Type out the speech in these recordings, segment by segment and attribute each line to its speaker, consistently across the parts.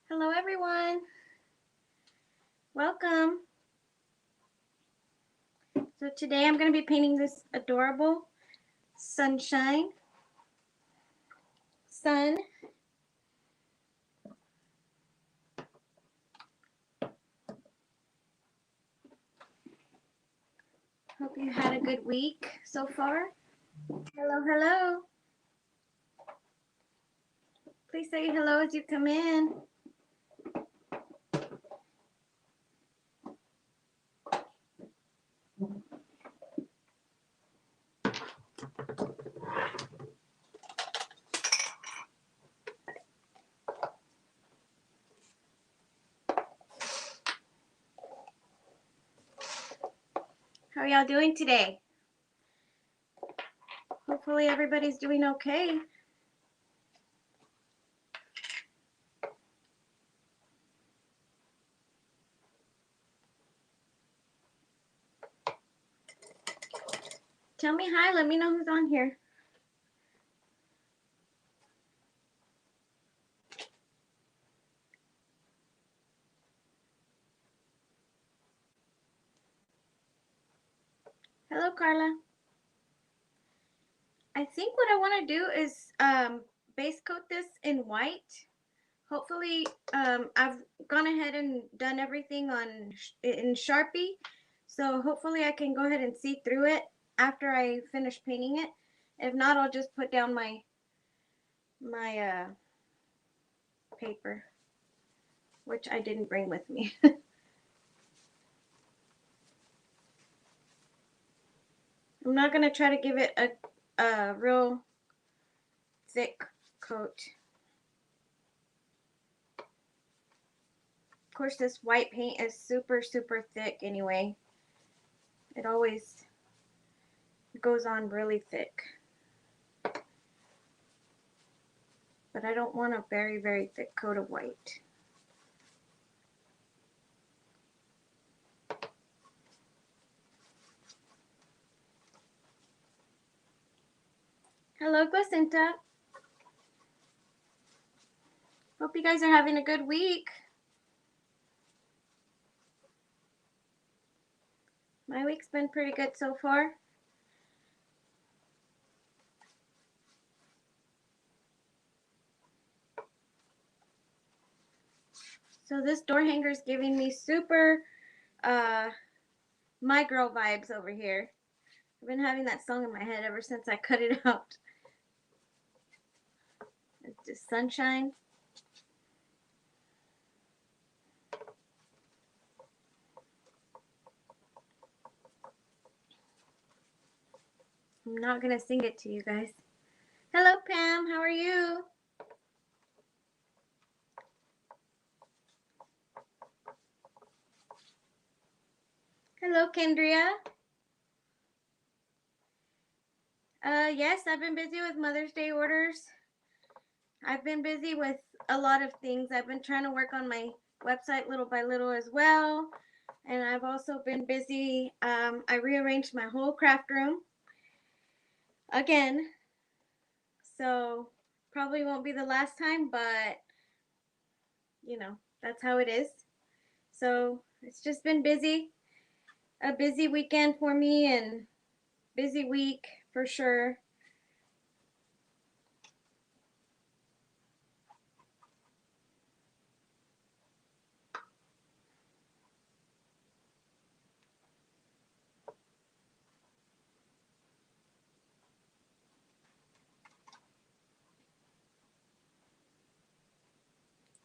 Speaker 1: Hello everyone, welcome. So today I'm going to be painting this adorable sunshine, sun. Hope you had a good week so far. Hello, hello. Please say hello as you come in. How are y'all doing today? Hopefully everybody's doing okay. Tell me hi, let me know who's on here. Hello, Carla. I think what I want to do is base coat this in white. Hopefully, I've gone ahead and done everything in Sharpie, so hopefully I can go ahead and see through it after I finish painting it. If not, I'll just put down my paper, which I didn't bring with me. I'm not gonna try to give it a real thick coat. Of course, this white paint is super thick anyway. It always goes on really thick. But I don't want a very thick coat of white. Hello, Placenta. Hope you guys are having a good week. My week's been pretty good so far. So this door hanger is giving me super My Girl vibes over here. I've been having that song in my head ever since I cut it out. It's just sunshine. I'm not going to sing it to you guys. Hello, Pam. How are you? Hello, Kendria. Yes, I've been busy with Mother's Day orders. I've been busy with a lot of things. I've been trying to work on my website little by little as well. And I've also been busy. I rearranged my whole craft room again. So probably won't be the last time, but you know, that's how it is. So it's just been busy. A busy weekend for me and busy week for sure.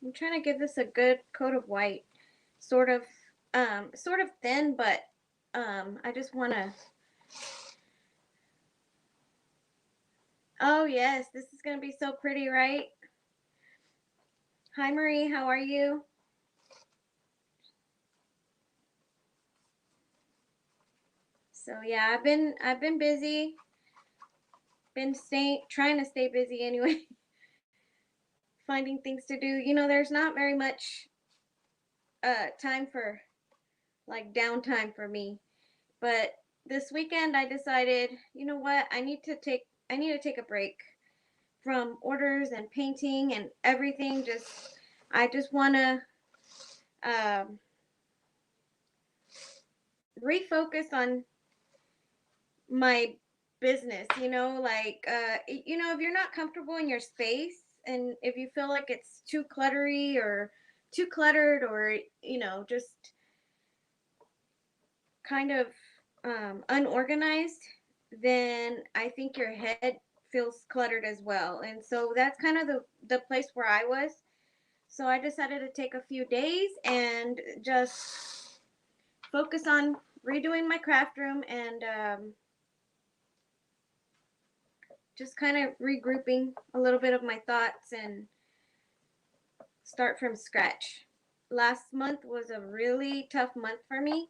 Speaker 1: I'm trying to give this a good coat of white. Sort of thin, but I just want to. Oh yes, this is going to be so pretty, right? Hi Marie, how are you? So yeah, I've been busy. Been trying to stay busy anyway. Finding things to do. You know, there's not very much time for like downtime for me. But this weekend I decided, you know what? I need to take a break from orders and painting and everything. Just I just want to um, refocus on my business, like, if you're not comfortable in your space and if you feel like it's too cluttery or too cluttered or, just kind of unorganized, then I think your head feels cluttered as well. And so that's kind of the place where I was. So I decided to take a few days and just focus on redoing my craft room and just kind of regrouping a little bit of my thoughts and start from scratch. Last month was a really tough month for me.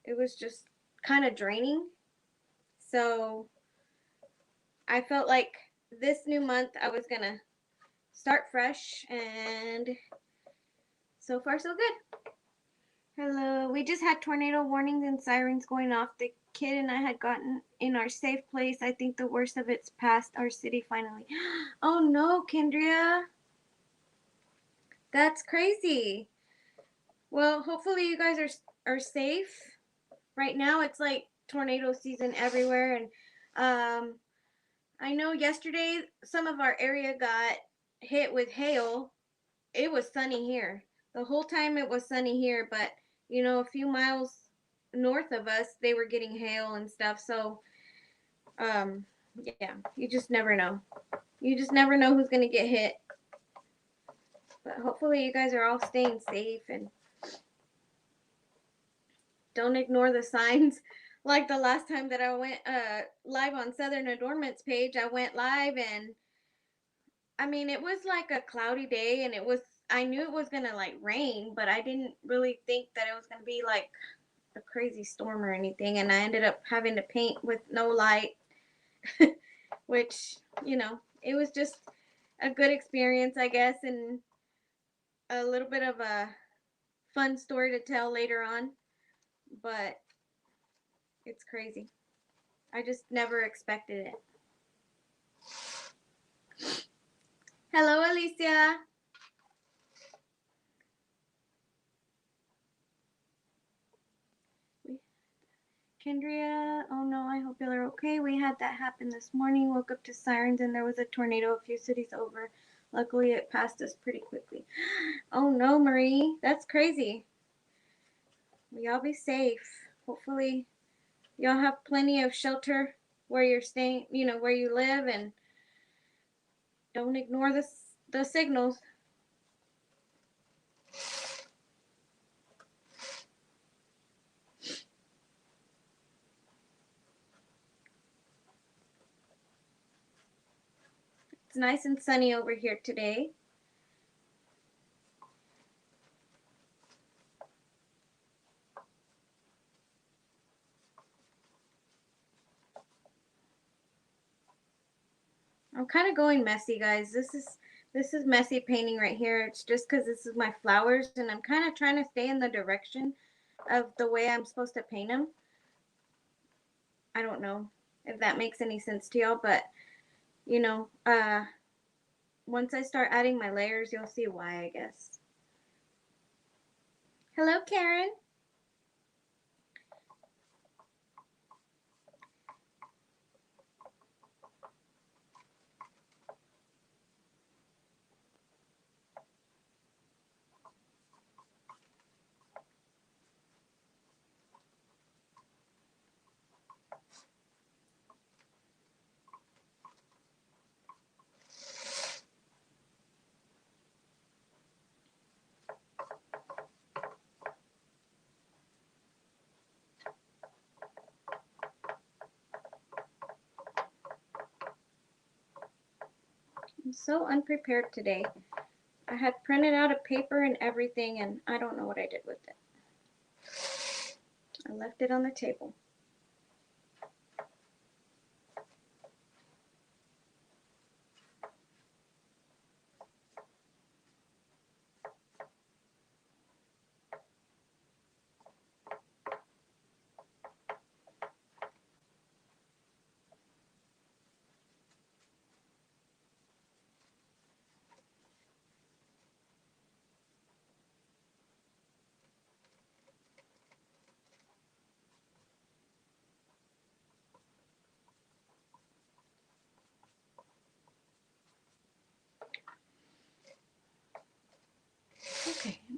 Speaker 1: It was just kind of draining. So I felt like this new month I was going to start fresh, and so far so good. Hello. We just had tornado warnings and sirens going off. The kid and I had gotten in our safe place. I think the worst of it's past our city finally. Oh no, Kendria. That's crazy. Well, hopefully you guys are safe. Right now it's like tornado season everywhere, and I know yesterday some of our area got hit with hail. It was sunny here. The whole time it was sunny here, but a few miles north of us they were getting hail and stuff. So yeah, you just never know. You just never know who's going to get hit. But hopefully you guys are all staying safe and don't ignore the signs. Like the last time that I went live on Southern Adornment's page, I went live and I mean it was like a cloudy day and I knew it was gonna like rain, but I didn't really think that it was gonna be like a crazy storm or anything. And I ended up having to paint with no light, which it was just a good experience, I guess, and a little bit of a fun story to tell later on. But it's crazy. I just never expected it. Hello, Alicia. Kendria, oh no, I hope y'all are okay. We had that happen this morning. Woke up to sirens and there was a tornado a few cities over. Luckily, it passed us pretty quickly. Oh no, Marie, that's crazy. Y'all be safe. Hopefully, y'all have plenty of shelter where you're staying, where you live, and don't ignore the signals. It's nice and sunny over here today. I'm kind of going messy, guys. This is messy painting right here. It's just because this is my flowers, and I'm kind of trying to stay in the direction of the way I'm supposed to paint them. I don't know if that makes any sense to y'all, but you know, uh, once I start adding my layers, you'll see why, I guess. Hello, Karen. I'm so unprepared today. I had printed out a paper and everything, and I don't know what I did with it. I left it on the table.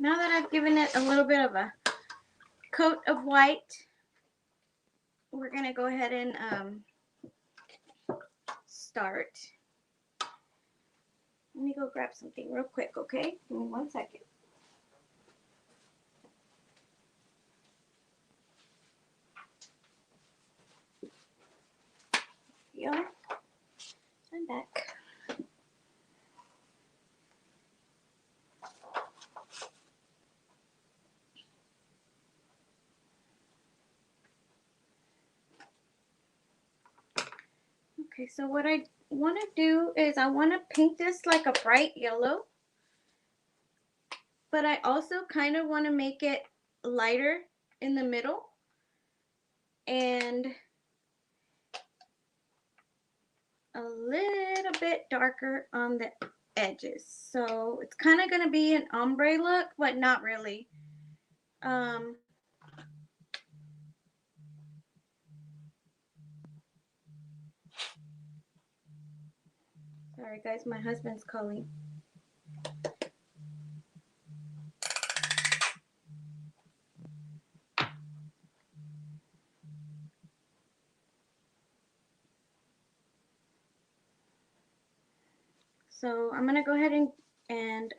Speaker 1: Now that I've given it a little bit of a coat of white, we're going to go ahead and start. Let me go grab something real quick, okay? Give me 1 second. Here we are. I'm back. Okay, so what I want to do is I want to paint this like a bright yellow, but I also kind of want to make it lighter in the middle and a little bit darker on the edges. So it's kind of going to be an ombre look, but not really. Sorry guys, my husband's calling. So I'm going to go ahead and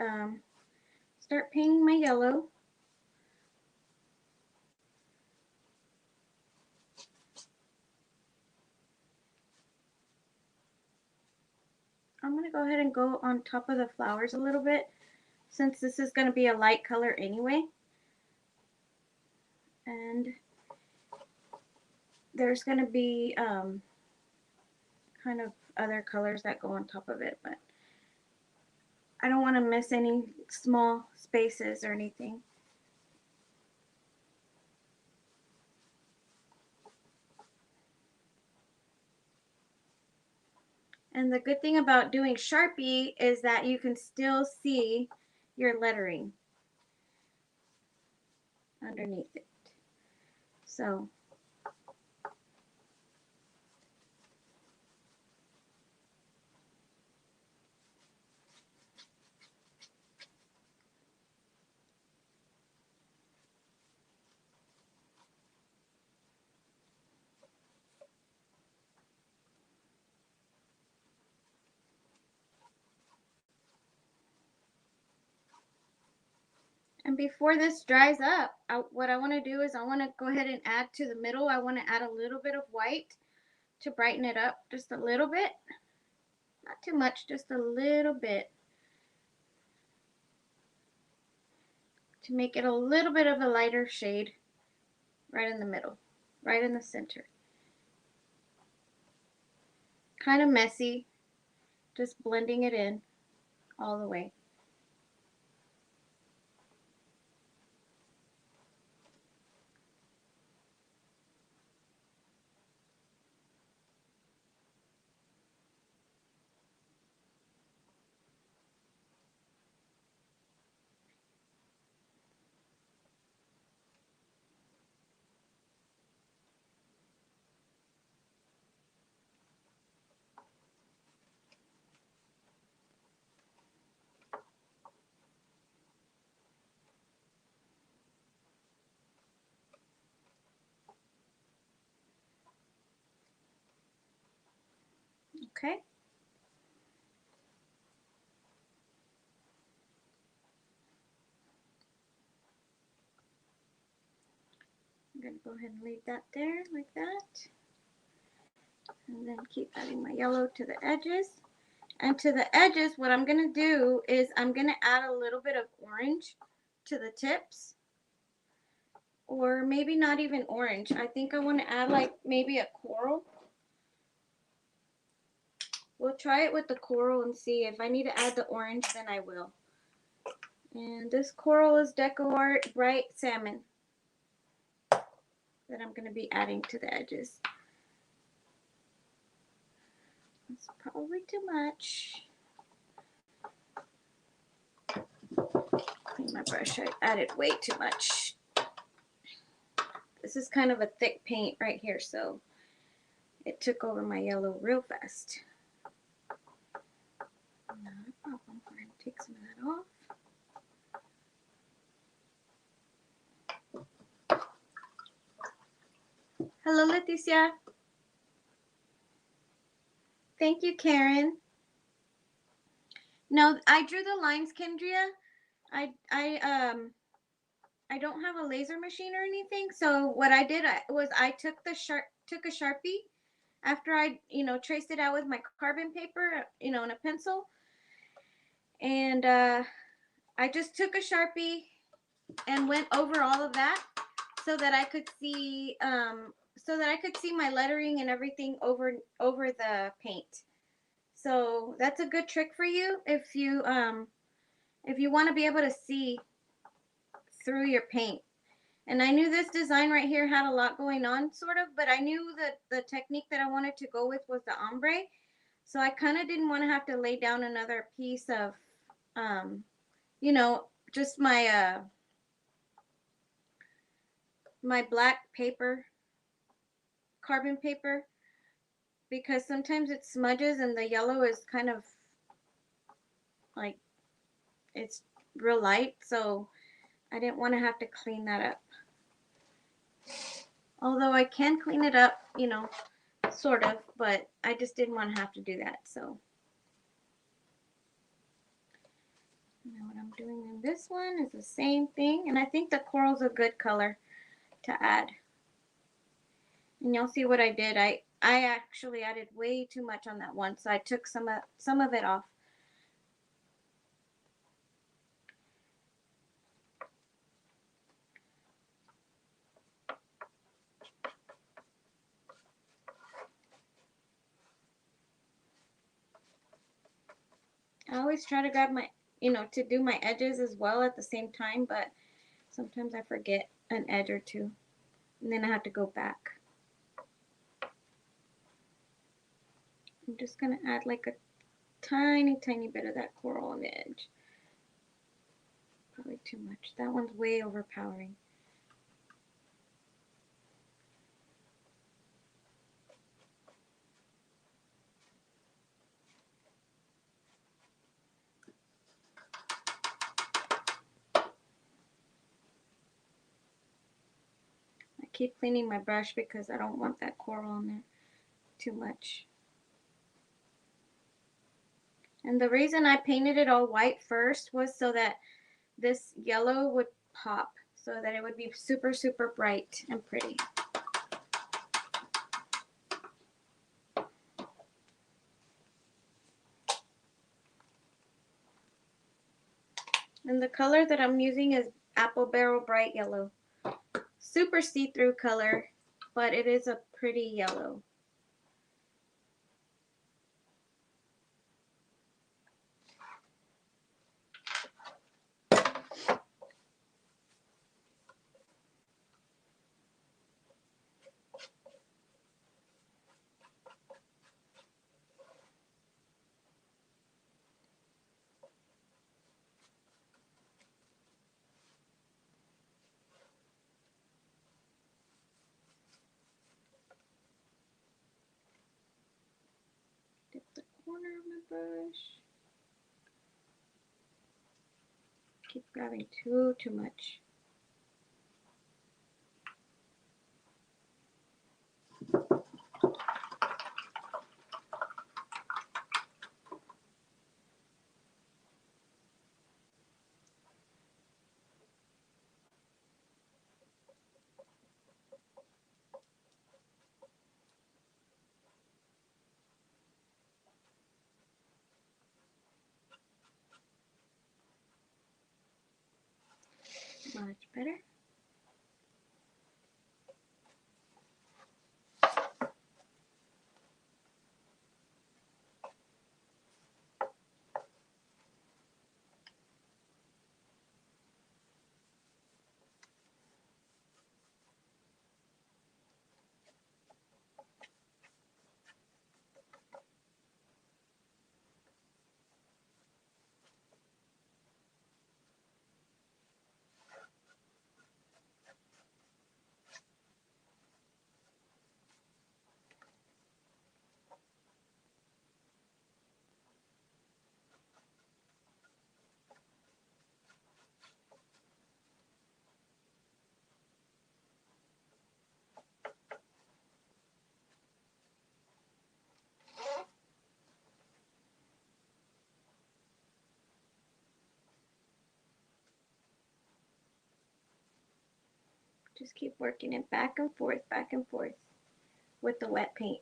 Speaker 1: start painting my yellow. I'm going to go ahead and go on top of the flowers a little bit since this is going to be a light color anyway. And there's going to be kind of other colors that go on top of it, but I don't want to miss any small spaces or anything. And the good thing about doing Sharpie is that you can still see your lettering underneath it. So and before this dries up, what I want to do is I want to go ahead and add to the middle. I want to add a little bit of white to brighten it up just a little bit. Not too much, just a little bit. To make it a little bit of a lighter shade right in the middle, right in the center. Kind of messy, just blending it in all the way. Okay. I'm going to go ahead and leave that there like that. And then keep adding my yellow to the edges. And to the edges, what I'm going to do is I'm going to add a little bit of orange to the tips. Or maybe not even orange. I think I want to add like maybe a coral. We'll try it with the coral and see. If I need to add the orange, then I will. And this coral is Deco Art Bright Salmon that I'm going to be adding to the edges. That's probably too much. Clean my brush. I added way too much. This is kind of a thick paint right here, so it took over my yellow real fast. Not a problem. I'm going to take some of that off. Hello, Leticia. Thank you, Karen. No, I drew the lines, Kendria. I don't have a laser machine or anything. So what I did was I took a Sharpie after I, traced it out with my carbon paper, and a pencil. And I just took a Sharpie and went over all of that so that I could see my lettering and everything over the paint. So that's a good trick for you if you want to be able to see through your paint. And I knew this design right here had a lot going on, sort of, but I knew that the technique that I wanted to go with was the ombre. So I kind of didn't want to have to lay down another piece of, um, you know, just my black paper, carbon paper, because sometimes it smudges and the yellow is kind of like it's real light. So I didn't want to have to clean that up. Although I can clean it up, sort of, but I just didn't want to have to do that. So now what I'm doing in this one is the same thing. And I think the coral's a good color to add. And you'll see what I did. I actually added way too much on that one, so I took some of it off. I always try to grab my, to do my edges as well at the same time, but sometimes I forget an edge or two, and then I have to go back. I'm just going to add like a tiny, tiny bit of that coral on the edge. Probably too much. That one's way overpowering. I keep cleaning my brush because I don't want that coral on there too much. And the reason I painted it all white first was so that this yellow would pop, so that it would be super, super bright and pretty. And the color that I'm using is Apple Barrel Bright Yellow. Super see-through color, but it is a pretty yellow. Dip the corner of my brush. Keep grabbing too much. Much better. Just keep working it back and forth with the wet paint.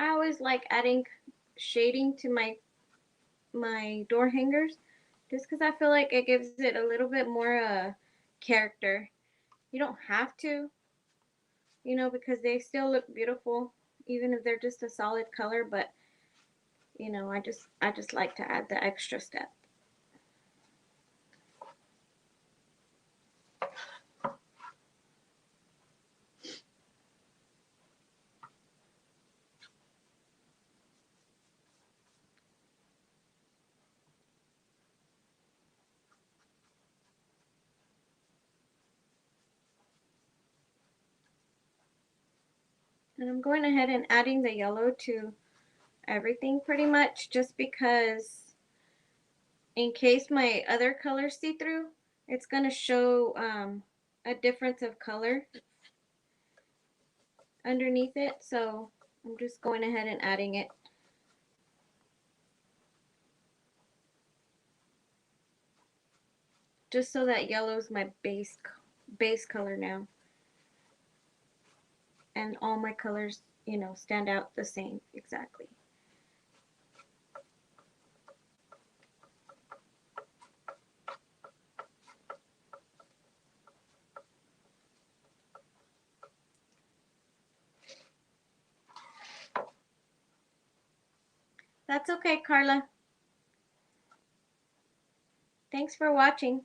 Speaker 1: I always like adding shading to my door hangers just because I feel like it gives it a little bit more character. You don't have to, because they still look beautiful even if they're just a solid color, but I just like to add the extra step. And I'm going ahead and adding the yellow to everything pretty much just because in case my other colors see through, it's going to show a difference of color underneath it. So I'm just going ahead and adding it. Just so that yellow is my base color now. And all my colors, stand out the same exactly. That's okay, Carla. Thanks for watching.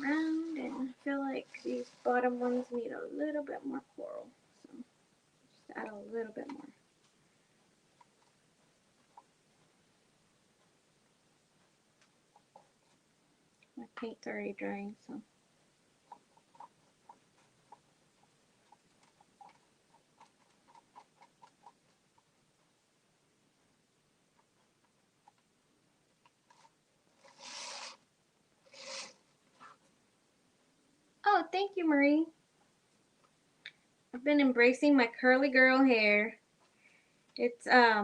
Speaker 1: Around, and I feel like these bottom ones need a little bit more coral. So just add a little bit more. My paint's already drying, so. Oh, thank you, Marie. I've been embracing my curly girl hair. It's I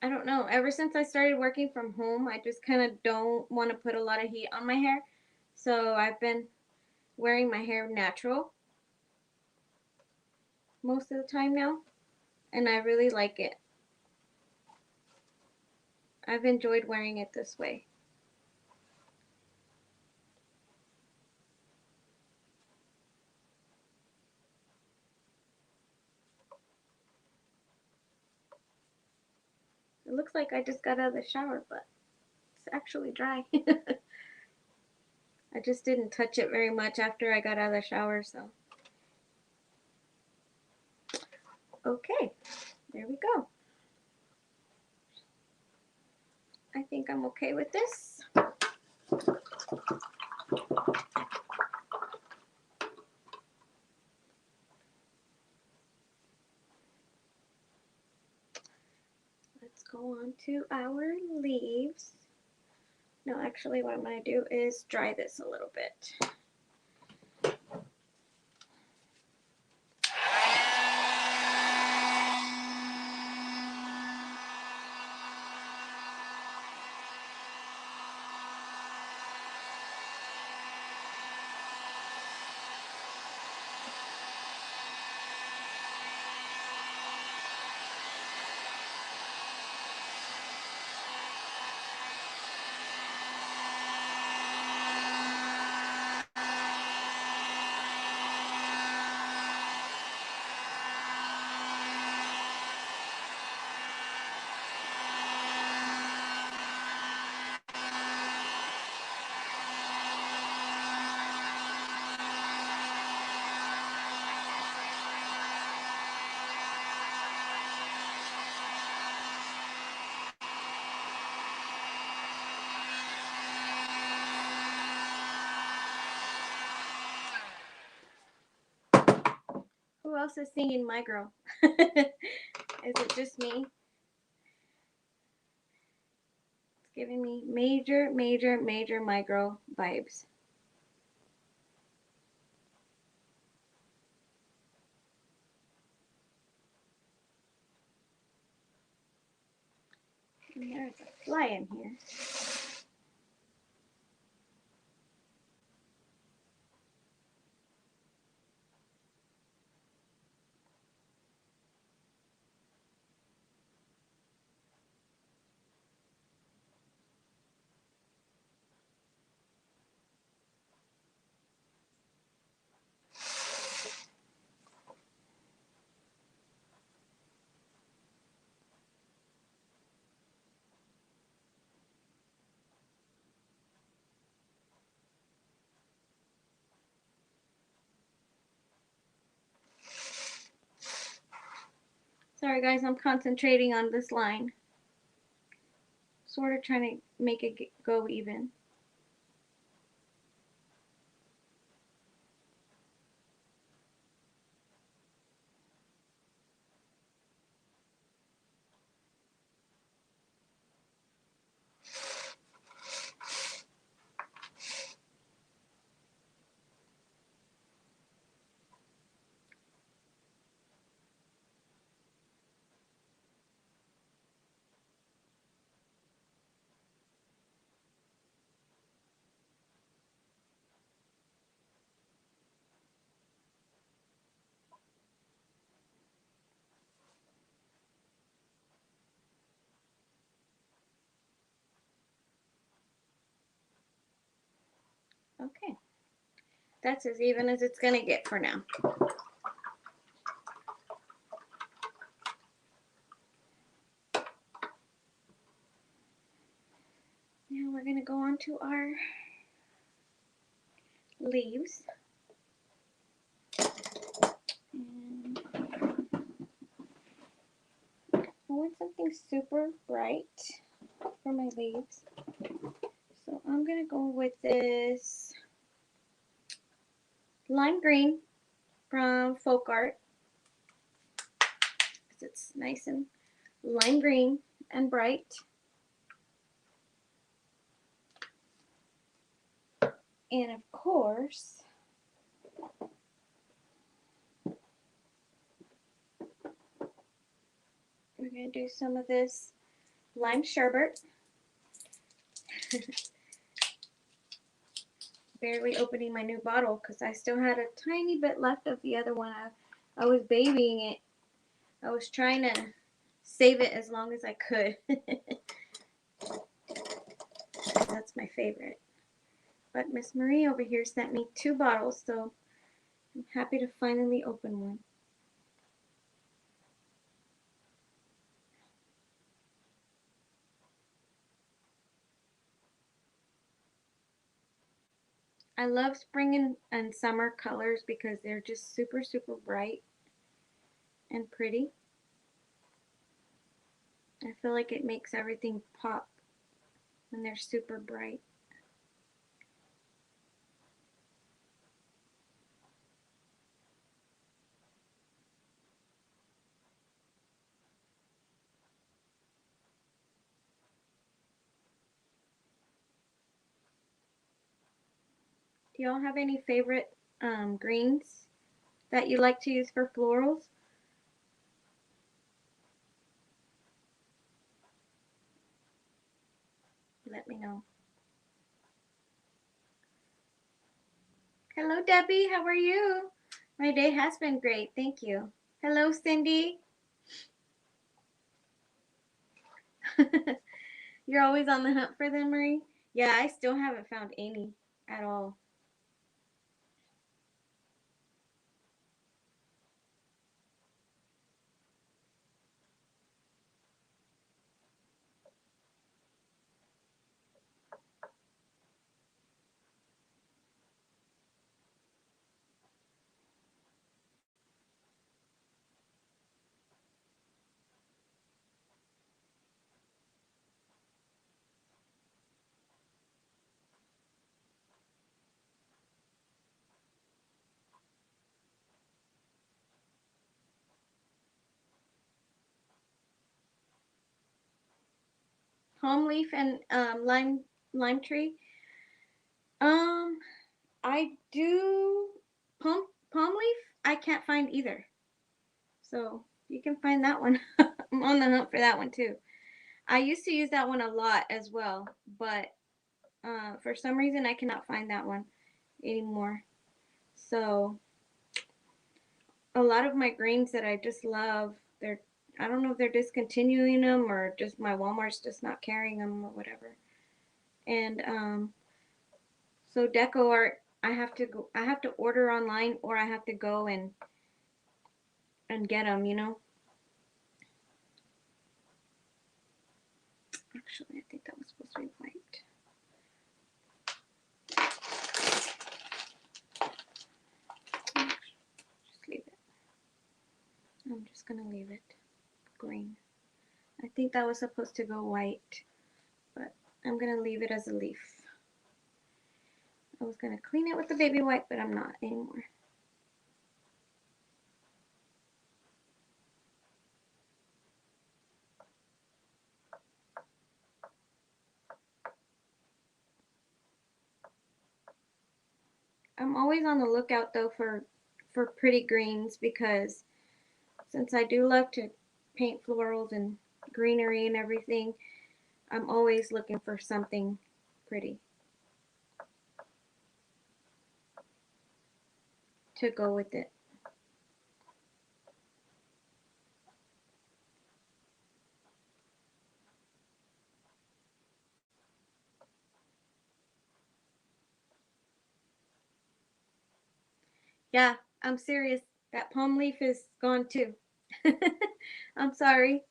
Speaker 1: don't know, ever since I started working from home, I just kind of don't want to put a lot of heat on my hair. So I've been wearing my hair natural most of the time now, and I really like it. I've enjoyed wearing it this way. It looks like I just got out of the shower, but it's actually dry. I just didn't touch it very much after I got out of the shower, so. Okay, there we go. I think I'm okay with this. Let's go on to our leaves. No, actually what I'm going to do is dry this a little bit. Who else is singing My Girl? Is it just me? It's giving me major, major, major My Girl vibes. And there's a fly in here. Sorry guys, I'm concentrating on this line. Sort of trying to make it go even. Okay. That's as even as it's going to get for now. Now we're going to go on to our leaves. And I want something super bright for my leaves. So I'm going to go with this lime green from Folk Art. Because it's nice and lime green and bright. And of course, we're going to do some of this lime sherbet. Barely opening my new bottle because I still had a tiny bit left of the other one. I was babying it. I was trying to save it as long as I could. That's my favorite. But Miss Marie over here sent me 2 bottles, so I'm happy to finally open one. I love spring and summer colors because they're just super, super bright and pretty. I feel like it makes everything pop when they're super bright. Do y'all have any favorite greens that you like to use for florals? Let me know. Hello, Debbie. How are you? My day has been great. Thank you. Hello, Cindy. You're always on the hunt for them, Marie? Yeah, I still haven't found any at all. Palm leaf and lime tree. Um, I do palm leaf. I can't find either. So you can find that one. I'm on the hunt for that one too. I used to use that one a lot as well, but for some reason I cannot find that one anymore. So a lot of my greens that I just love, they're I don't know if they're discontinuing them or just my Walmart's just not carrying them or whatever. And so deco art, I have to order online or I have to go and get them. Actually, I think that was supposed to be white. Just leave it. I'm just gonna leave it green. I think that was supposed to go white, but I'm gonna leave it as a leaf. I was gonna clean it with the baby wipe, but I'm not anymore. I'm always on the lookout though for pretty greens because since I do love to paint florals and greenery and everything, I'm always looking for something pretty to go with it. Yeah, I'm serious. That palm leaf is gone too. I'm sorry.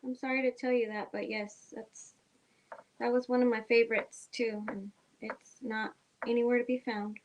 Speaker 1: I'm sorry to tell you that, but yes, that was one of my favorites too, and it's not anywhere to be found.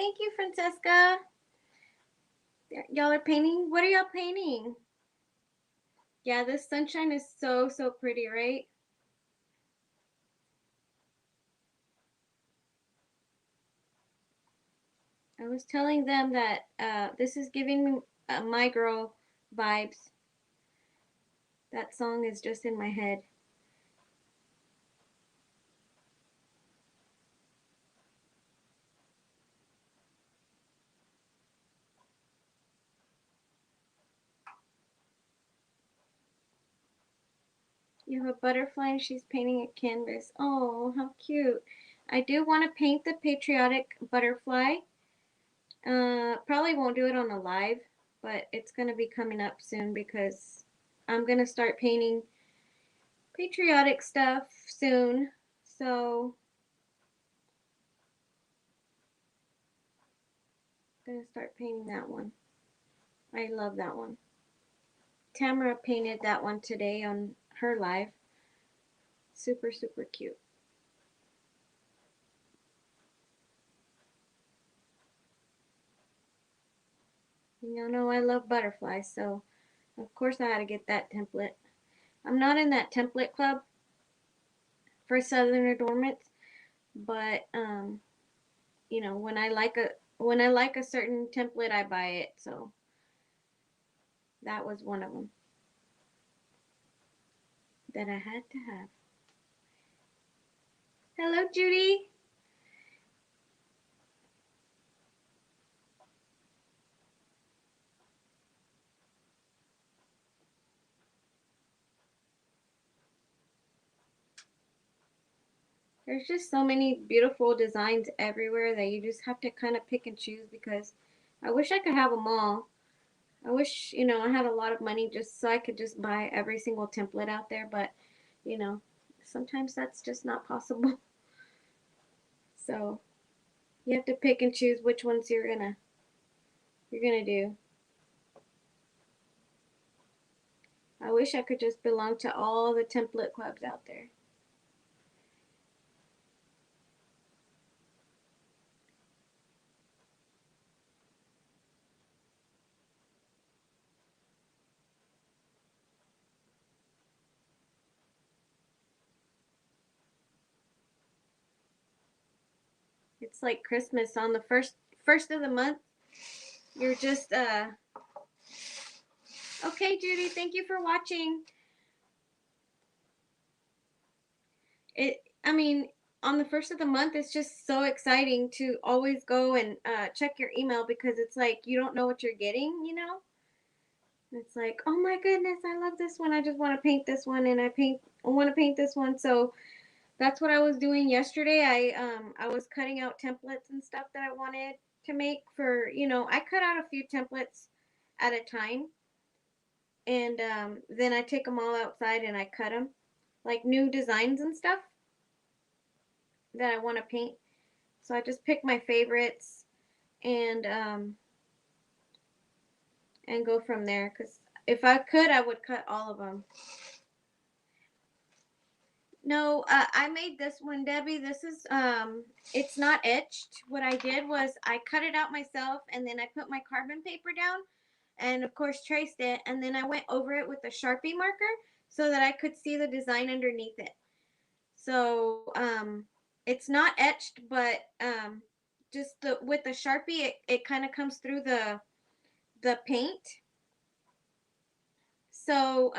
Speaker 1: thank you, Francesca. Y'all are painting? What are y'all painting? Yeah, this sunshine is so, so pretty, right? I was telling them that this is giving me My Girl vibes. That song is just in my head. You have a butterfly and she's painting a canvas. Oh, how cute. I do want to paint the patriotic butterfly. Probably won't do it on a live, but it's going to be coming up soon because I'm going to start painting patriotic stuff soon. So, I'm going to start painting that one. I love that one. Tamara painted that one today on her live. Super, super cute. You know, I love butterflies, so of course I had to get that template. I'm not in that template club for Southern Adornments, but you know, when I like a certain template, I buy it. So that was one of them that I had to have. Hello, Judy. There's just so many beautiful designs everywhere that you just have to kind of pick and choose because I wish I could have them all. I wish, you know, I had a lot of money just so I could just buy every single template out there, but you know, sometimes that's just not possible. So, you have to pick and choose which ones you're going to do. I wish I could just belong to all the template clubs out there. It's like Christmas on the first of the month. You're just okay, Judy. Thank you for watching. It. I mean, on the first of the month, it's just so exciting to always go and check your email because it's like you don't know what you're getting. You know, it's like, oh my goodness, I love this one. I just want to paint this one, and I want to paint this one. So that's what I was doing yesterday. I was cutting out templates and stuff that I wanted to make for, you know, I cut out a few templates at a time, and then I take them all outside and I cut them like new designs and stuff that I want to paint. So I just pick my favorites and go from there cuz if I could I would cut all of them. No, I made this one, Debbie. This is it's not etched. What I did was I cut it out myself, and then I put my carbon paper down, and of course traced it, and then I went over it with a Sharpie marker so that I could see the design underneath it. So it's not etched, but just the with the Sharpie, it kind of comes through the paint, so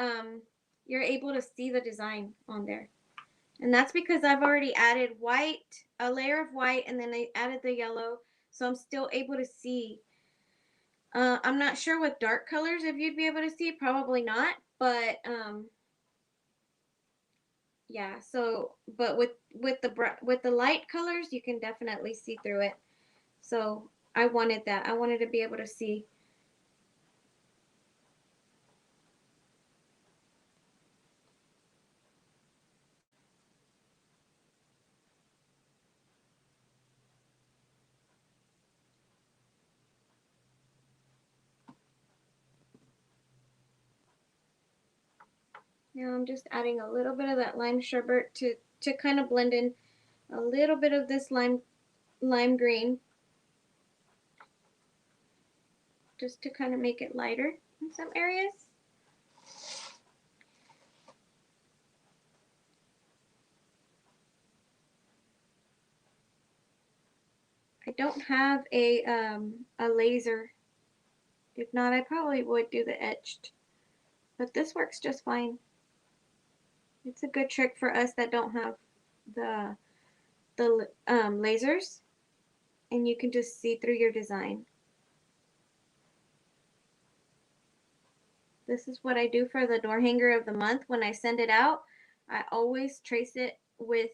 Speaker 1: you're able to see the design on there. And that's because I've already added white, a layer of white, and then I added the yellow. So I'm still able to see. I'm not sure with dark colors if you'd be able to see. Probably not. But yeah. So, but with the light colors, you can definitely see through it. So I wanted that. I wanted to be able to see. Now I'm just adding a little bit of that lime sherbet to kind of blend in a little bit of this lime green. just to kind of make it lighter in some areas. I don't have a laser. If not, I probably would do the etched. But this works just fine. It's a good trick for us that don't have the lasers, and you can just see through your design. This is what I do for the door hanger of the month. When I send it out, I always trace it with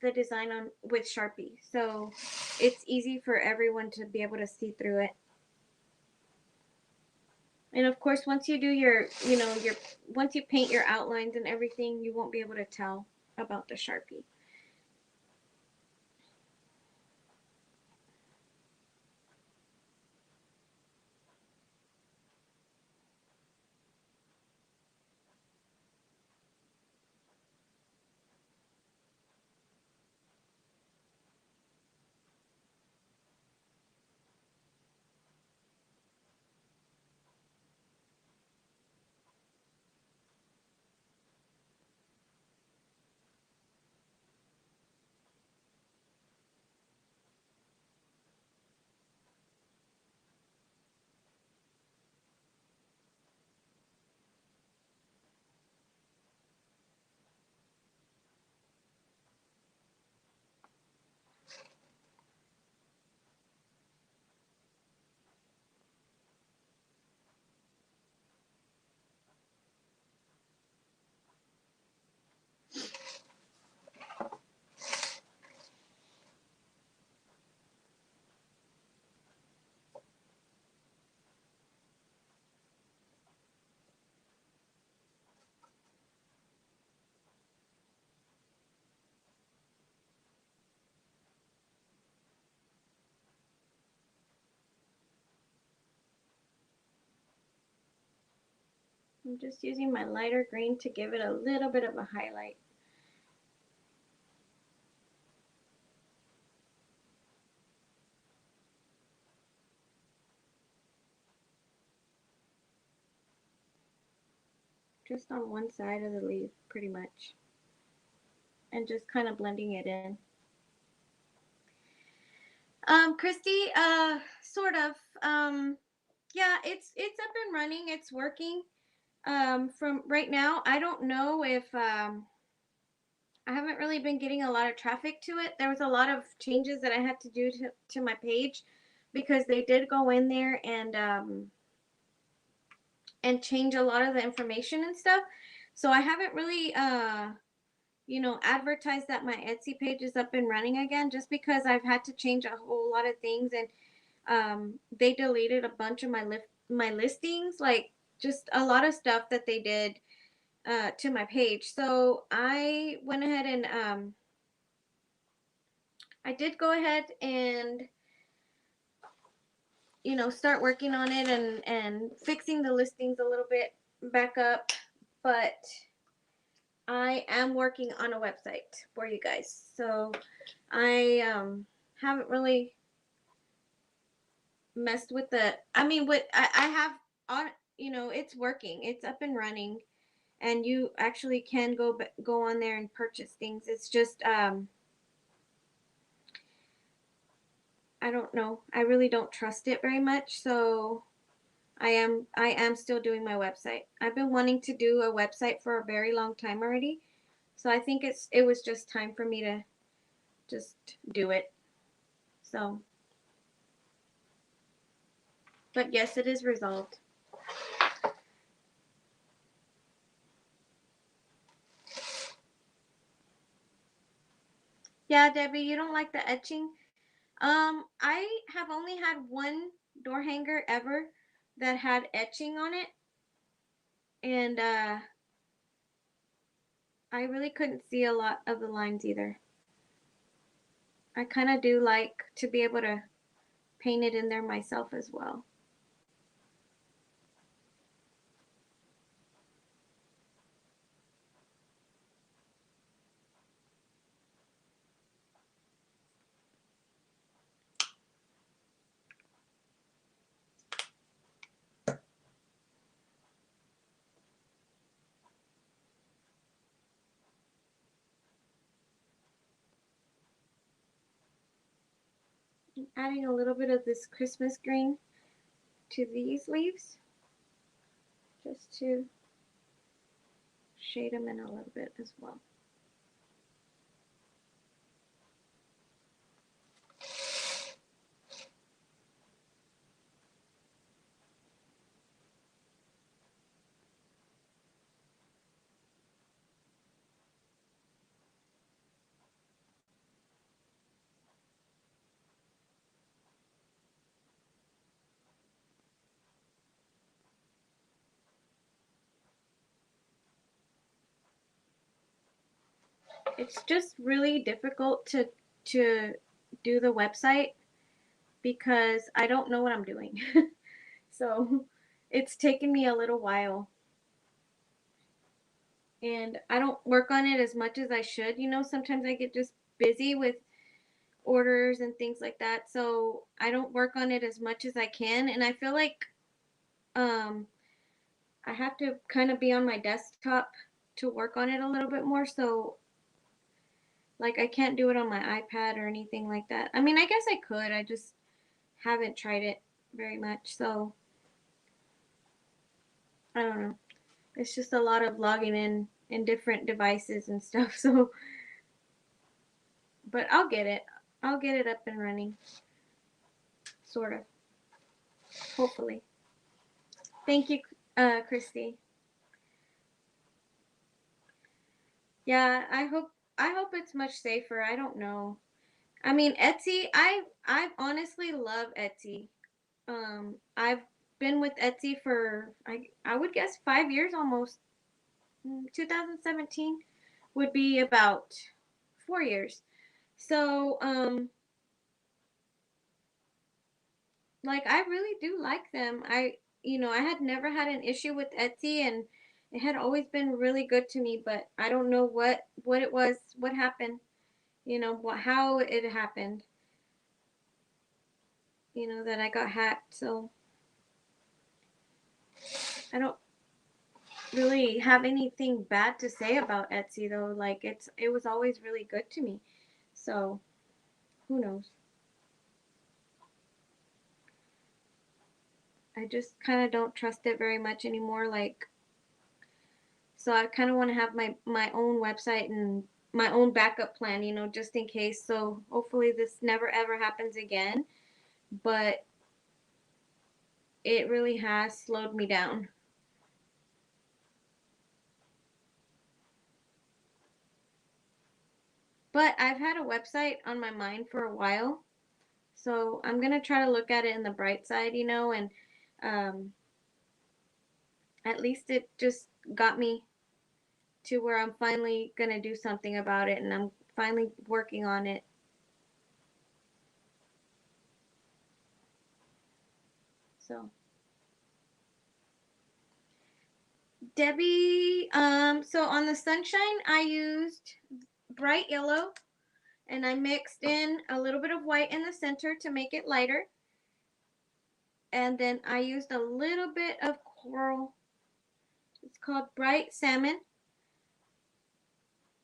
Speaker 1: the design on with Sharpie, so it's easy for everyone to be able to see through it. And of course, once you do your once you paint your outlines and everything, you won't be able to tell about the Sharpie. I'm just using my lighter green to give it a little bit of a highlight. Just on one side of the leaf, pretty much. And just kind of blending it in. Christy, sort of. Yeah, it's up and running. It's working. From right now, I don't know if I haven't really been getting a lot of traffic to it. There was a lot of changes that I had to do to my page because they did go in there and change a lot of the information and stuff. So I haven't really advertised that my Etsy page is up and running again, just because I've had to change a whole lot of things, and they deleted a bunch of my listings, like just a lot of stuff that they did to my page. So I went ahead and I did go ahead and start working on it and fixing the listings a little bit back up, but I am working on a website for you guys. So I haven't really messed with the. I mean, what I have on, it's working. It's up and running, and you actually can go on there and purchase things. It's just I don't know. I really don't trust it very much, so I am still doing my website. I've been wanting to do a website for a very long time already. So I think it was just time for me to just do it. So, but yes, it is resolved. Yeah, Debbie, you don't like the etching? I have only had one door hanger ever that had etching on it, and I really couldn't see a lot of the lines either. I kind of do like to be able to paint it in there myself as well. I'm adding a little bit of this Christmas green to these leaves just to shade them in a little bit as well. It's just really difficult to do the website because I don't know what I'm doing. So it's taken me a little while. And I don't work on it as much as I should. Sometimes I get just busy with orders and things like that. So I don't work on it as much as I can. And I feel like um, I have to kind of be on my desktop to work on it a little bit more. So, like, I can't do it on my iPad or anything like that. I mean, I guess I could. I just haven't tried it very much. So, I don't know. It's just a lot of logging in different devices and stuff. So, but I'll get it. I'll get it up and running. Sort of. Hopefully. Thank you, Christy. Yeah, I hope it's much safer. I don't know. I mean, Etsy, I honestly love Etsy. I've been with Etsy for I would guess 5 years almost. 2017 would be about 4 years. So, like I really do like them. I had never had an issue with Etsy, and it had always been really good to me, but I don't know what it was, what happened, how it happened, that I got hacked. So, I don't really have anything bad to say about Etsy though. Like it was always really good to me. So, who knows? I just kind of don't trust it very much anymore. Like, so I kind of want to have my own website and my own backup plan, just in case. So hopefully this never ever happens again. But it really has slowed me down. But I've had a website on my mind for a while. So I'm gonna try to look at it in the bright side, and um, at least it just got me to where I'm finally gonna do something about it, and I'm finally working on it. So Debbie, so on the sunshine, I used bright yellow, and I mixed in a little bit of white in the center to make it lighter. And then I used a little bit of coral. It's called bright salmon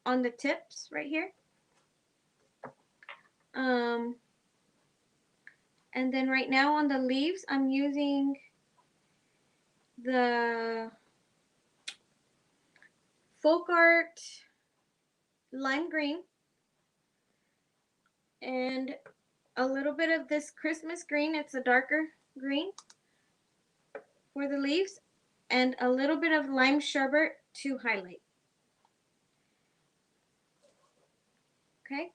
Speaker 1: on the tips right here. Um, and then right now on the leaves, I'm using the folk art lime green and a little bit of this Christmas green. It's a darker green for the leaves, and a little bit of lime sherbet to highlight. Okay.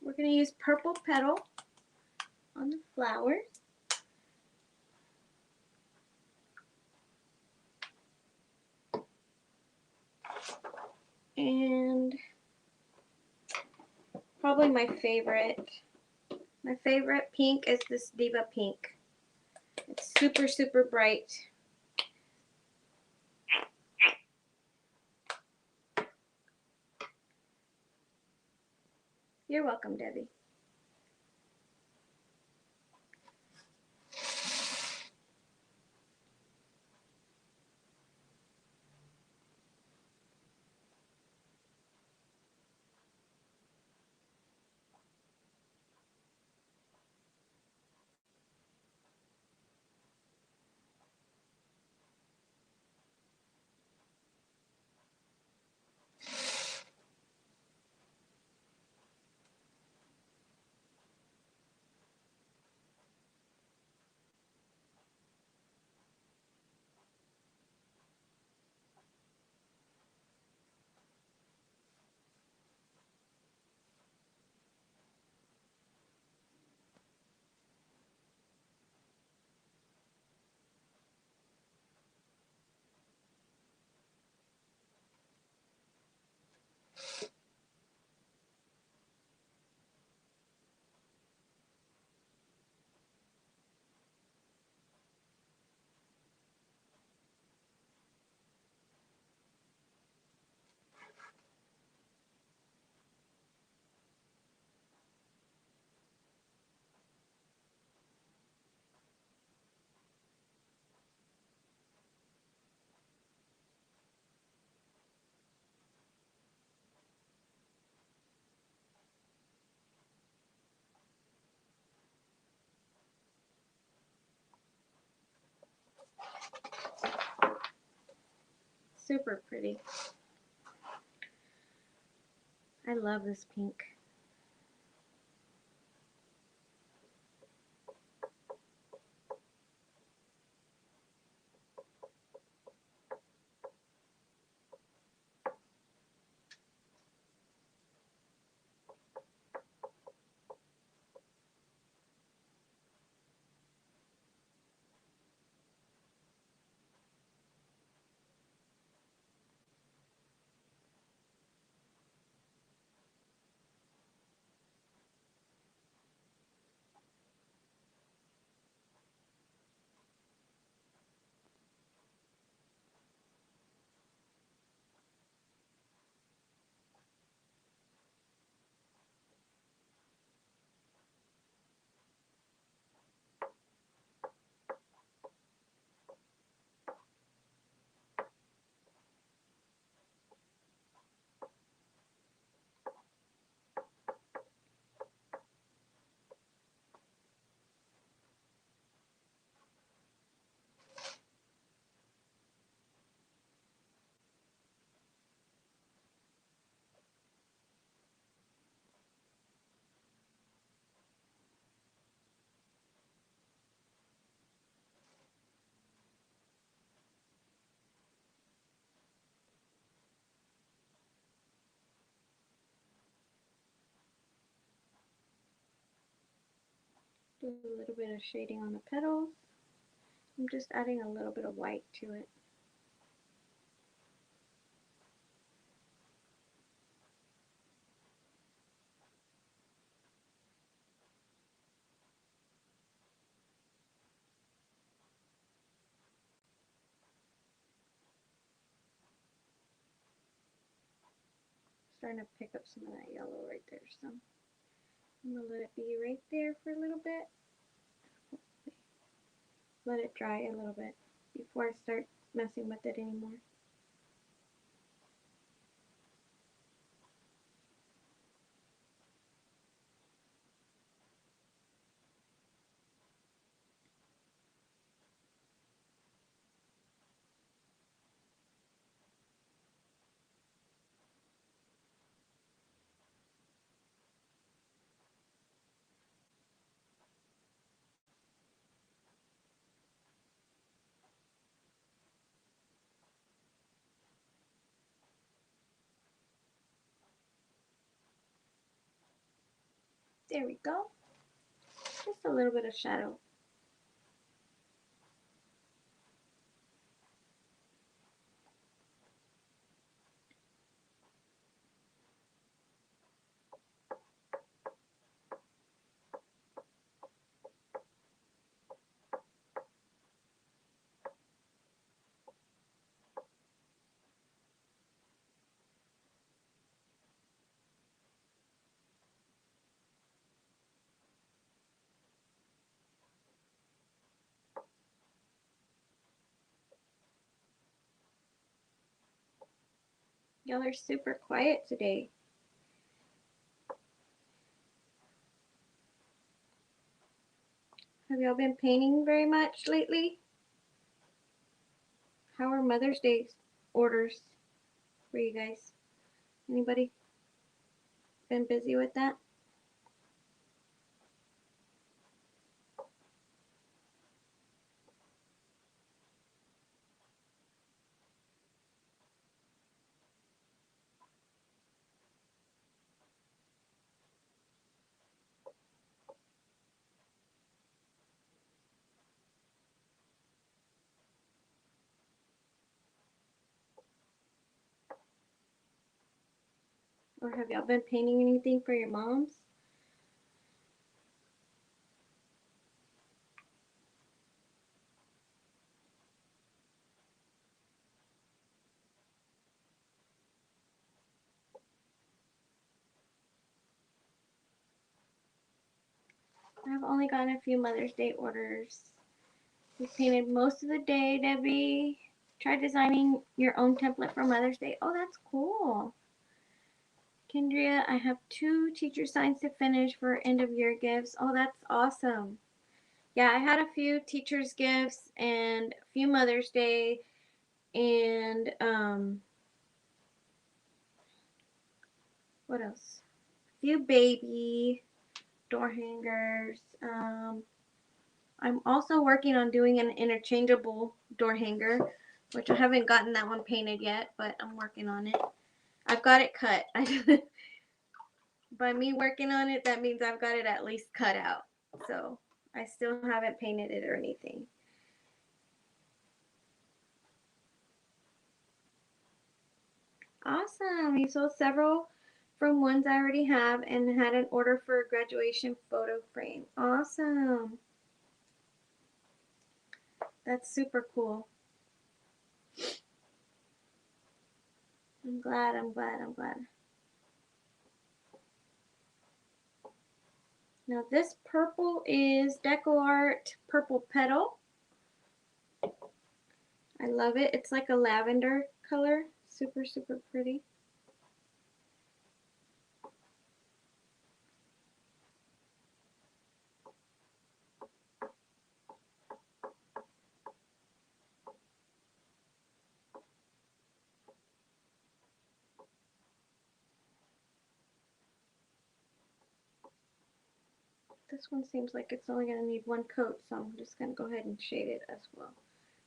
Speaker 1: We're going to use purple petal on the flowers. And probably my favorite My favorite pink is this Diva Pink. It's super, super bright. You're welcome, Debbie. Super pretty. I love this pink. Do a little bit of shading on the petals. I'm just adding a little bit of white to it. Starting to pick up some of that yellow right there, so I'm gonna let it be right there for a little bit. Let it dry a little bit before I start messing with it anymore. There we go. Just a little bit of shadow. Y'all are super quiet today. Have y'all been painting very much lately? How are Mother's Day orders for you guys? Anybody been busy with that? Or have y'all been painting anything for your moms? I've only gotten a few Mother's Day orders. We painted most of the day, Debbie. Try designing your own template for Mother's Day. Oh, that's cool. Kendria, I have 2 teacher signs to finish for end of year gifts. Oh, that's awesome. Yeah, I had a few teachers' gifts and a few Mother's Day and what else? A few baby door hangers. I'm also working on doing an interchangeable door hanger, which I haven't gotten that one painted yet, but I'm working on it. I've got it cut. By me working on it, that means I've got it at least cut out. So I still haven't painted it or anything. Awesome. You sold several from ones I already have and had an order for a graduation photo frame. Awesome. That's super cool. I'm glad, I'm glad, I'm glad. Now this purple is Deco Art Purple Petal. I love it. It's like a lavender color. Super, super pretty. This one seems like it's only going to need 1 coat, so I'm just going to go ahead and shade it as well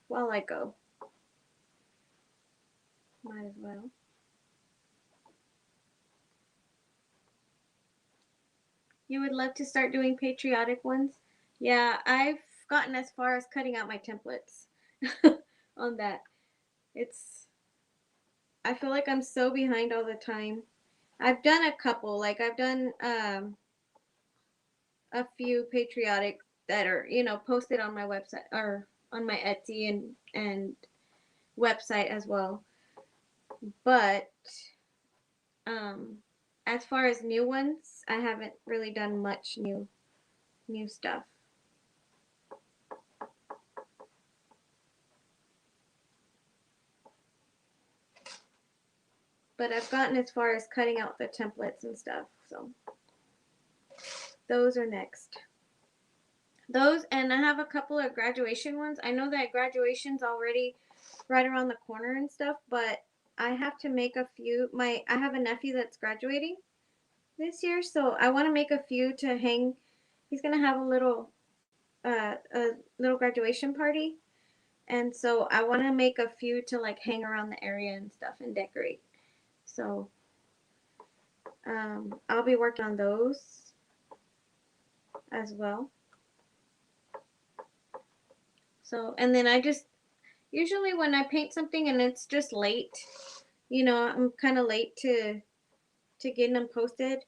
Speaker 1: while I go. Might as well. You would love to start doing patriotic ones? Yeah, I've gotten as far as cutting out my templates on that. It's I feel like I'm so behind all the time. I've done a couple, like I've done a few patriotic that are, posted on my website or on my Etsy and website as well. But um as far as new ones, I haven't really done much new stuff. But I've gotten as far as cutting out the templates and stuff. So those are next. Those, and I have a couple of graduation ones. I know that graduation's already right around the corner and stuff, but I have to make a few. I have a nephew that's graduating this year, so I want to make a few to hang. He's gonna have a little graduation party, and so I want to make a few to like hang around the area and stuff and decorate. So I'll be working on those as well. So, and then I just usually when I paint something and it's just late, I'm kind of late to getting them posted.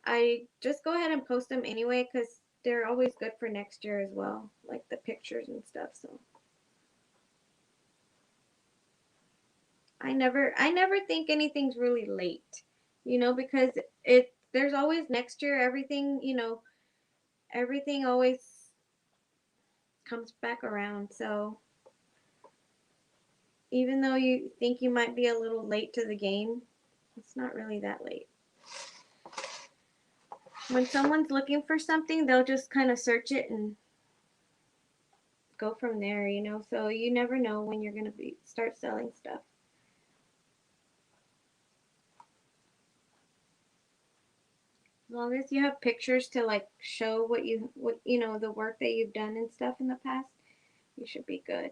Speaker 1: I just go ahead and post them anyway because they're always good for next year as well, like the pictures and stuff. So I never think anything's really late, because there's always next year. Everything always comes back around. So Even though you think you might be a little late to the game, it's not really that late. When someone's looking for something, they'll just kind of search it and go from there, you know. So you never know when you're gonna be start selling stuff. As long as you have pictures to like show what you know the work that you've done and stuff in the past, you should be good.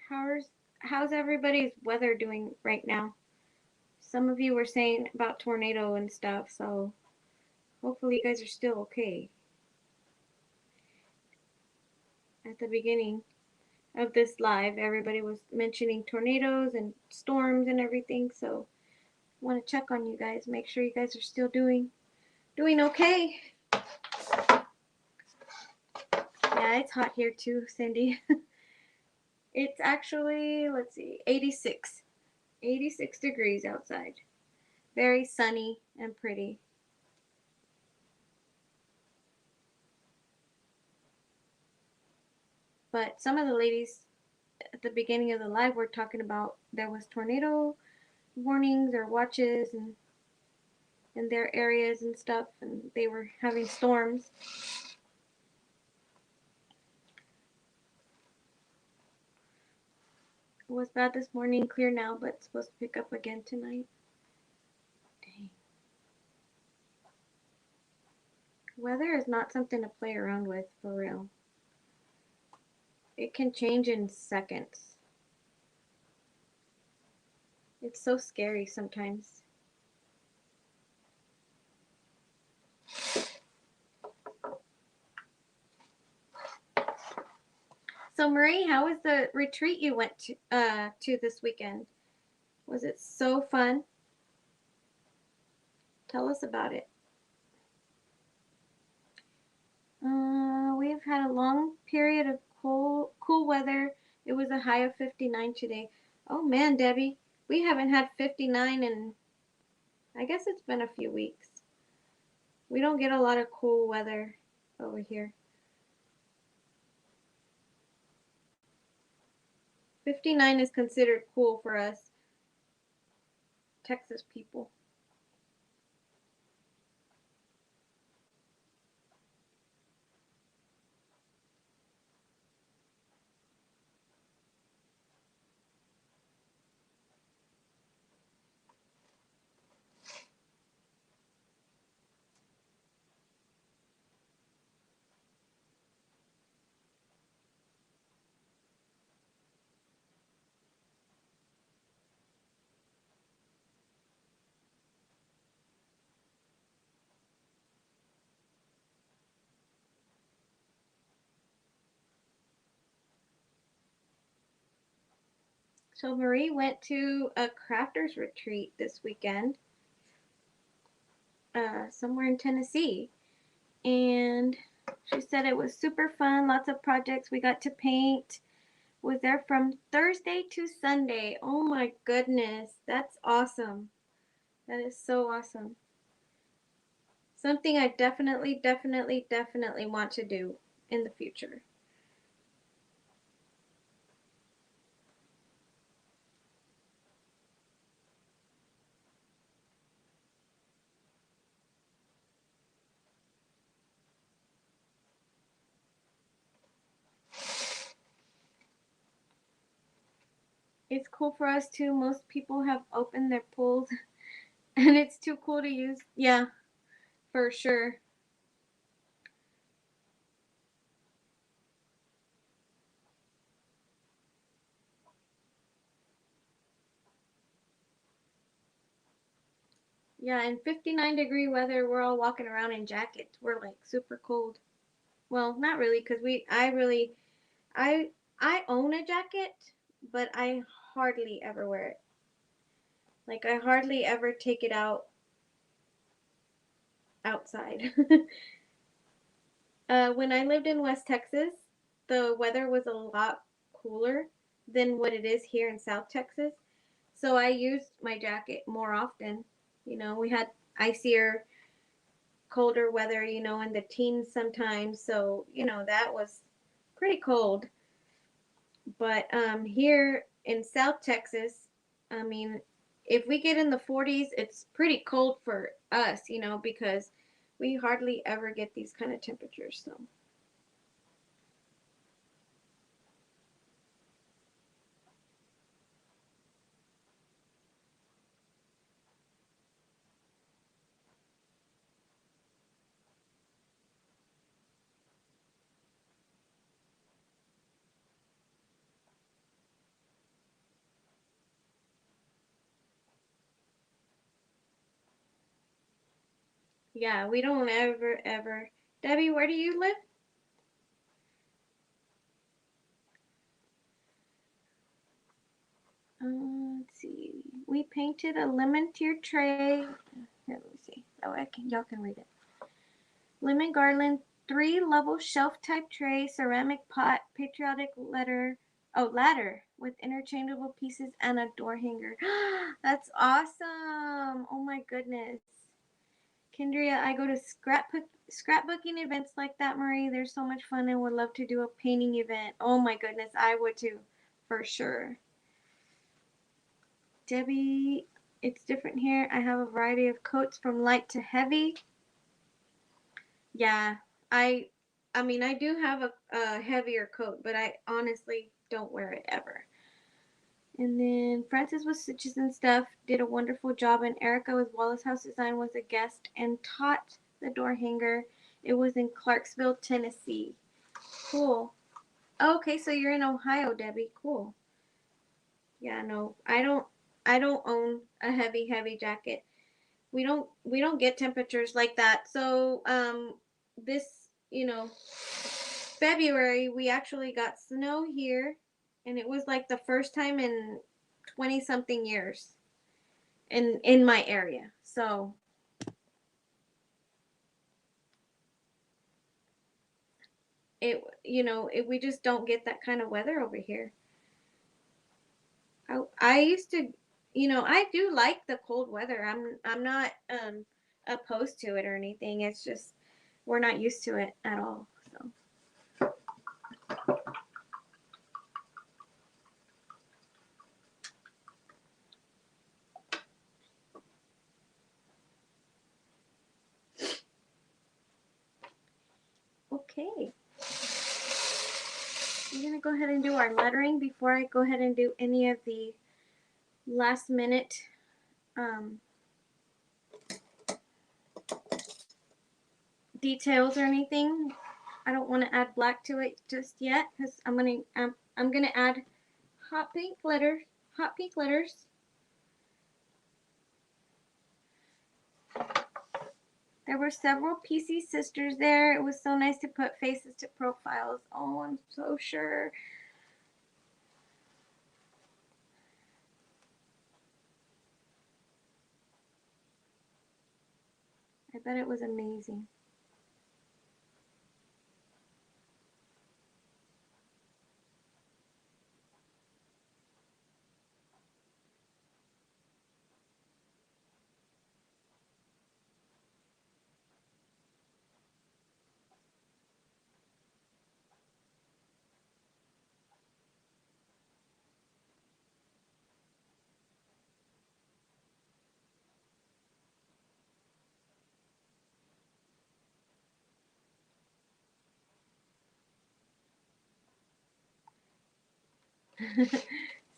Speaker 1: How's how's everybody's weather doing right now? Some of you were saying about tornado and stuff, so hopefully you guys are still okay. At the beginning of this live, everybody was mentioning tornadoes and storms and everything, so I want to check on you guys, make sure you guys are still doing okay. Yeah, it's hot here too, Cindy. It's actually, let's see, 86. 86 degrees outside. Very sunny and pretty. But some of the ladies at the beginning of the live were talking about there was tornado warnings or watches and in their areas and stuff, and they were having storms. It was bad this morning, clear now, but it's supposed to pick up again tonight. Dang. Weather is not something to play around with, for real. It can change in seconds. It's so scary sometimes. So Marie, how was the retreat you went to this weekend? Was it so fun? Tell us about it. We've had a long period of cool weather. It was a high of 59 today. Oh man, Debbie, we haven't had 59 in I guess it's been a few weeks. We don't get a lot of cool weather over here. 59 is considered cool for us Texas people. So Marie went to a crafters retreat this weekend, somewhere in Tennessee, and she said it was super fun. Lots of projects we got to paint. Was there from Thursday to Sunday. Oh my goodness, that's awesome. That is so awesome. Something I definitely want to do in the future. It's cool for us too. Most people have opened their pools And it's too cool to use. Yeah, for sure. Yeah, in 59-degree weather, we're all walking around in jackets. We're like super cold. Well, not really, because I I own a jacket, but I hardly ever wear it. Like I hardly ever take it out outside. When I lived in West Texas, the weather was a lot cooler than what it is here in South Texas. So I used my jacket more often. We had icier, colder weather, in the teens sometimes. So, that was pretty cold. But here in South Texas, I mean, if we get in the 40s, it's pretty cold for us, because we hardly ever get these kind of temperatures. So, yeah, we don't ever. Debbie, where do you live? Let's see. We painted a lemon tier tray. Here, let me see. Oh, y'all can read it. Lemon garland, three level shelf type tray, ceramic pot, patriotic letter. Oh, ladder with interchangeable pieces and a door hanger. That's awesome. Oh my goodness. Kendria, I go to scrapbooking events like that, Marie. They're so much fun and would love to do a painting event. Oh my goodness, I would too, for sure. Debbie, it's different here. I have a variety of coats from light to heavy. Yeah, I I mean I do have a heavier coat, but I honestly don't wear it ever. And then Francis with stitches and stuff did a wonderful job, and Erica with Wallace House Design was a guest and taught the door hanger. It was in Clarksville, Tennessee. Cool. Okay, so you're in Ohio, Debbie. Cool. Yeah, no, I don't own a heavy jacket. We don't get temperatures like that. So this February we actually got snow here, and it was like the first time in 20 something years in my area. So we just don't get that kind of weather over here. I used to, I do like the cold weather. I'm not opposed to it or anything. It's just we're not used to it at all. So okay, I'm gonna go ahead and do our lettering before I go ahead and do any of the last minute um, details or anything. I don't want to add black to it just yet because I'm gonna add hot pink glitter, hot pink letters. There were several PC sisters there. It was so nice to put faces to profiles. Oh, I'm so sure. I bet it was amazing.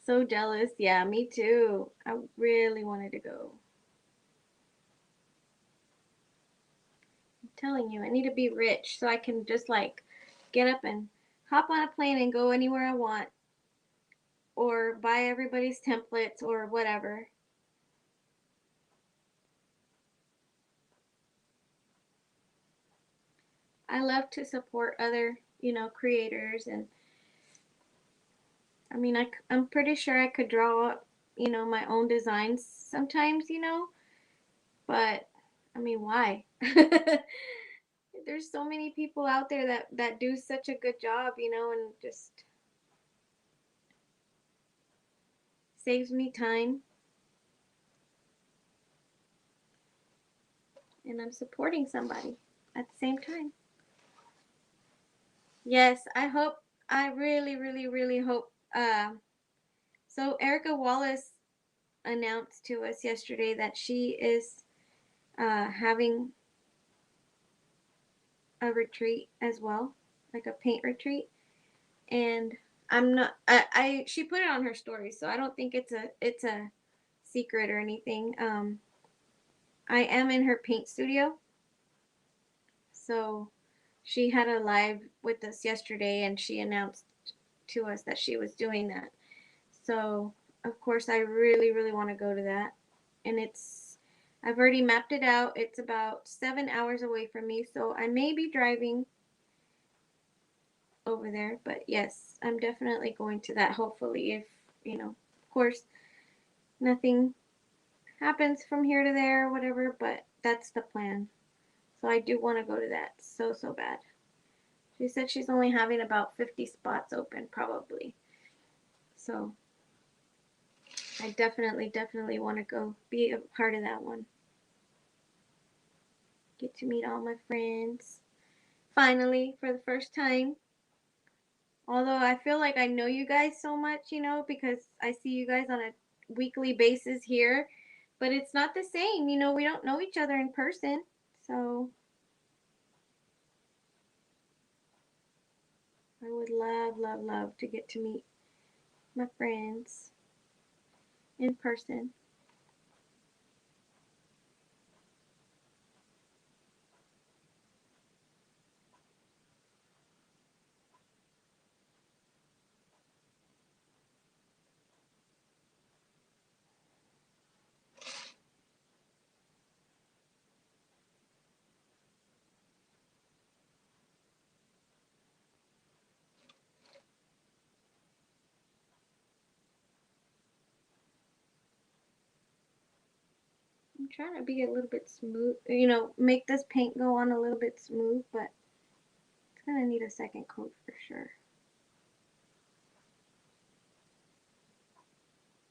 Speaker 1: So jealous. Yeah, me too. I really wanted to go. telling you, I need to be rich so I can just like get up and hop on a plane and go anywhere I want or buy everybody's templates or whatever. I love to support other, creators. And I mean, I'm pretty sure I could draw up, my own designs sometimes, but I mean, why? There's so many people out there that do such a good job, and just saves me time, and I'm supporting somebody at the same time. Yes, I really, really, really hope. So Erica Wallace announced to us yesterday that she is having a retreat as well, like a paint retreat. And I'm not. She put it on her story, so I don't think it's a secret or anything. I am in her paint studio, so she had a live with us yesterday, and she announced to us that she was doing that. So of course, I really, really want to go to that, and I've already mapped it out. It's about 7 hours away from me, so I may be driving over there. But yes, I'm definitely going to that. Hopefully, if of course, nothing happens from here to there or whatever. But that's the plan. So I do want to go to that so bad. She said she's only having about 50 spots open, probably. So I definitely want to go be a part of that one. Get to meet all my friends. Finally, for the first time. Although I feel like I know you guys so much, because I see you guys on a weekly basis here. But it's not the same, we don't know each other in person. So I would love, love, love to get to meet my friends in person. I'm trying to be a little bit smooth, make this paint go on a little bit smooth, but it's going to need a second coat for sure.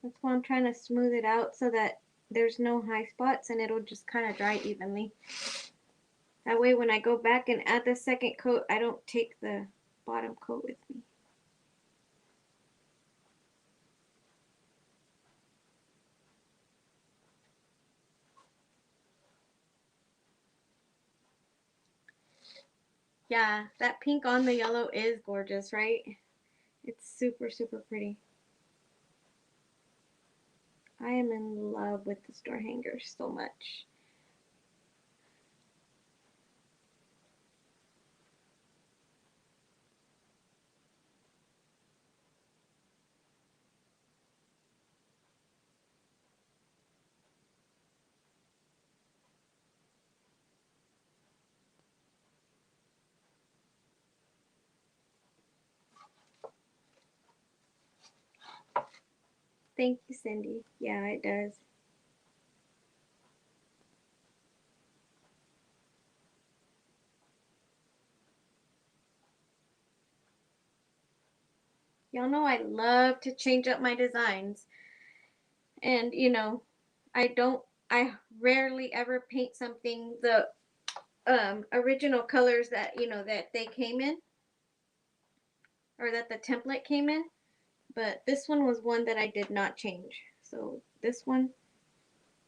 Speaker 1: That's why I'm trying to smooth it out so that there's no high spots and it'll just kind of dry evenly. That way when I go back and add the second coat, I don't take the bottom coat with me. Yeah, that pink on the yellow is gorgeous, right? It's super, super pretty. I am in love with the store hangers so much. Thank you, Cindy. Yeah, it does. Y'all know I love to change up my designs. And, I don't, I rarely ever paint something the original colors that, that they came in or that the template came in. But this one was one that I did not change. So this one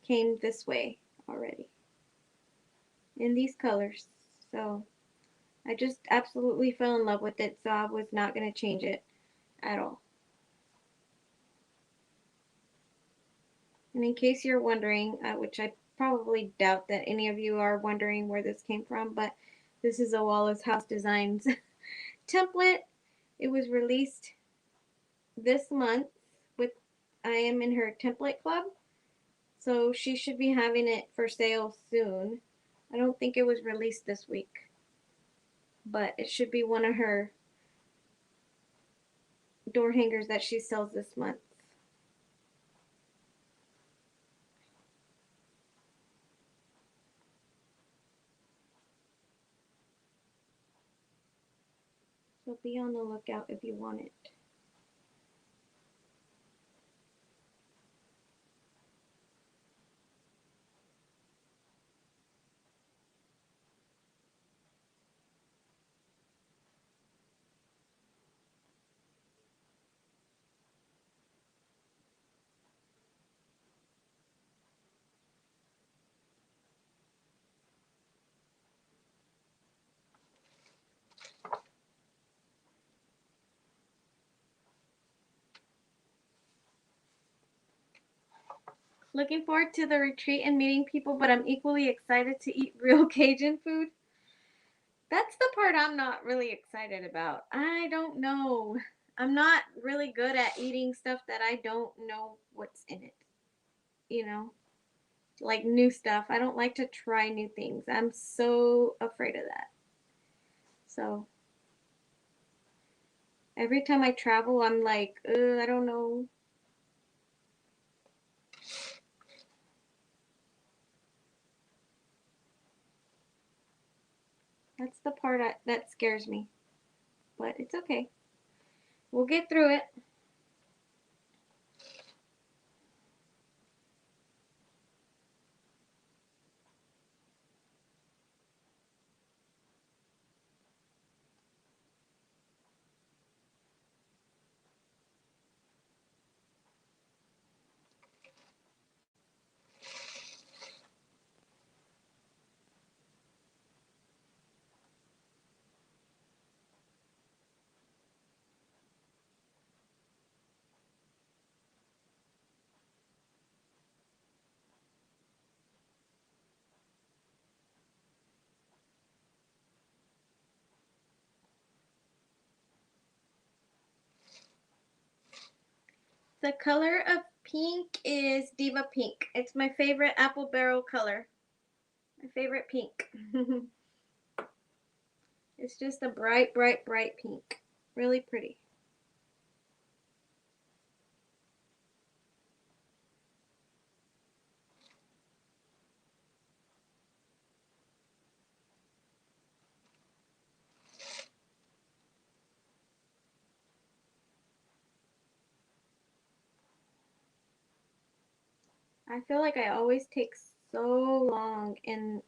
Speaker 1: came this way already in these colors. So I just absolutely fell in love with it. So I was not going to change it at all. And in case you're wondering, which I probably doubt that any of you are wondering where this came from, but this is Awala's House Designs template. It was released this month with I am in her template club, so she should be having it for sale soon. I don't think it was released this week, but it should be one of her door hangers that she sells this month. So be on the lookout if you want it. Looking forward to the retreat and meeting people, but I'm equally excited to eat real Cajun food. That's the part I'm not really excited about. I don't know. I'm not really good at eating stuff that I don't know what's in it. You know, like new stuff. I don't like to try new things. I'm so afraid of that. So every time I travel, I'm like, I don't know. That's the part that scares me. But it's okay. We'll get through it. The color of pink is Diva Pink. It's my favorite apple barrel color. My favorite pink. It's just a bright, bright, bright pink. Really pretty. I feel like I always take so long in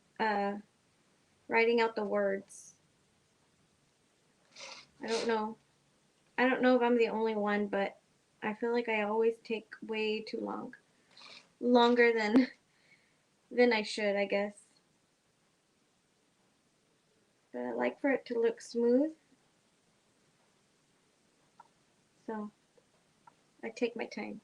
Speaker 1: writing out the words. I don't know. I don't know if I'm the only one, but I feel like I always take way too long. Longer than I should, I guess. But I like for it to look smooth. So I take my time.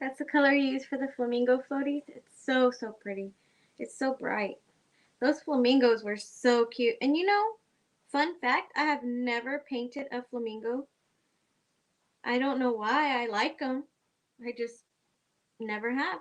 Speaker 1: That's the color you use for the flamingo floaties. It's so, so pretty. It's so bright. Those flamingos were so cute. And you know, fun fact, I have never painted a flamingo. I don't know why I like them. I just never have.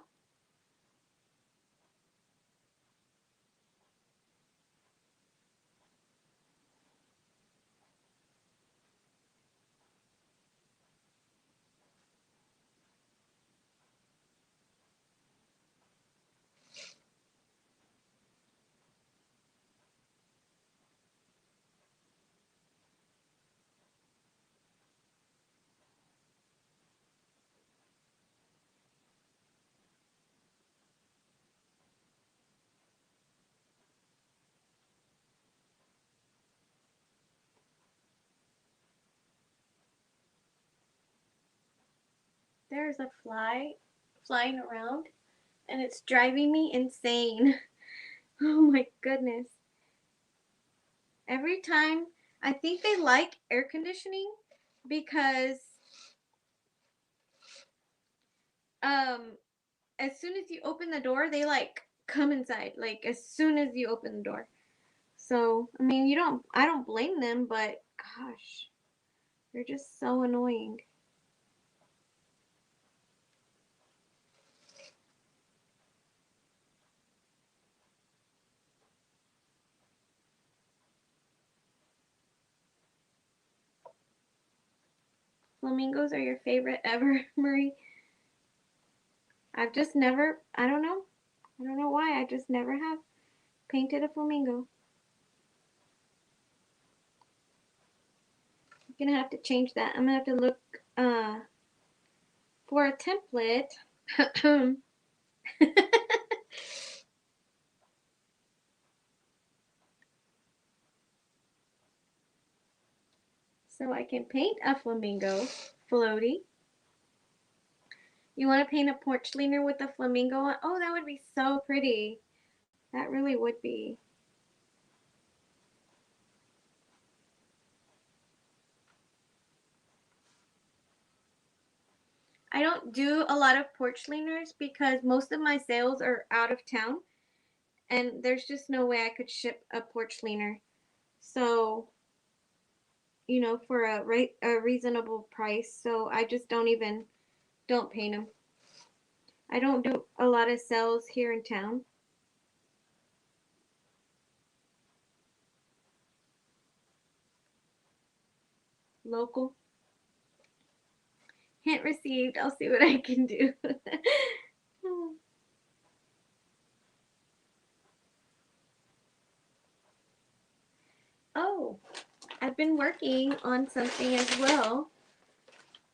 Speaker 1: there's a fly flying around and it's driving me insane. Oh my goodness. Every time, I think they like air conditioning because um as soon as you open the door, they like come inside like as soon as you open the door. So, I mean, I don't blame them, but gosh, they're just so annoying. Flamingos are your favorite ever, Marie? I've just never, I don't know. I don't know why. I just never have painted a flamingo. I'm gonna have to change that. I'm gonna have to look for a template. So I can paint a flamingo floaty. You want to paint a porch leaner with a flamingo on? Oh, that would be so pretty. That really would be. I don't do a lot of porch leaners because most of my sales are out of town and there's just no way I could ship a porch leaner. So, for a reasonable price. So I just don't paint them. I don't do a lot of sales here in town. Local. Hint received. I'll see what I can do. Oh, I've been working on something as well.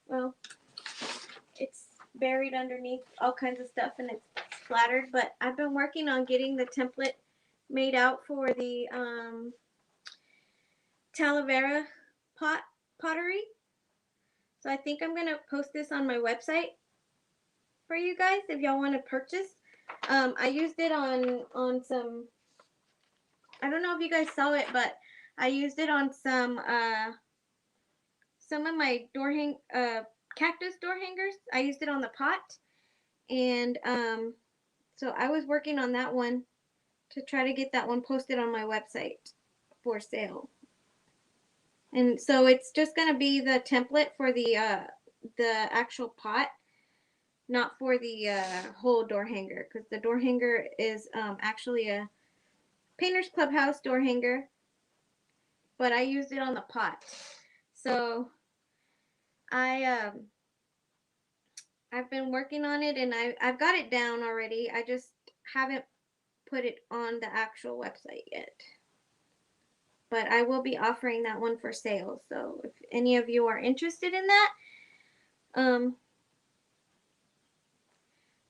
Speaker 1: Well, it's buried underneath all kinds of stuff and it's splattered, but I've been working on getting the template made out for the Talavera pottery. So I think I'm gonna post this on my website for you guys if y'all want to purchase. I used it on some. I don't know if you guys saw it, but I used it on some of my cactus door hangers. I used it on the pot, and so I was working on that one to try to get that one posted on my website for sale. And so it's just gonna be the template for the actual pot, not for the whole door hanger, because the door hanger is actually a Painters Clubhouse door hanger, but I used it on the pot. So I've been working on it and I've got it down already. I just haven't put it on the actual website yet. But I will be offering that one for sale. So if any of you are interested in that,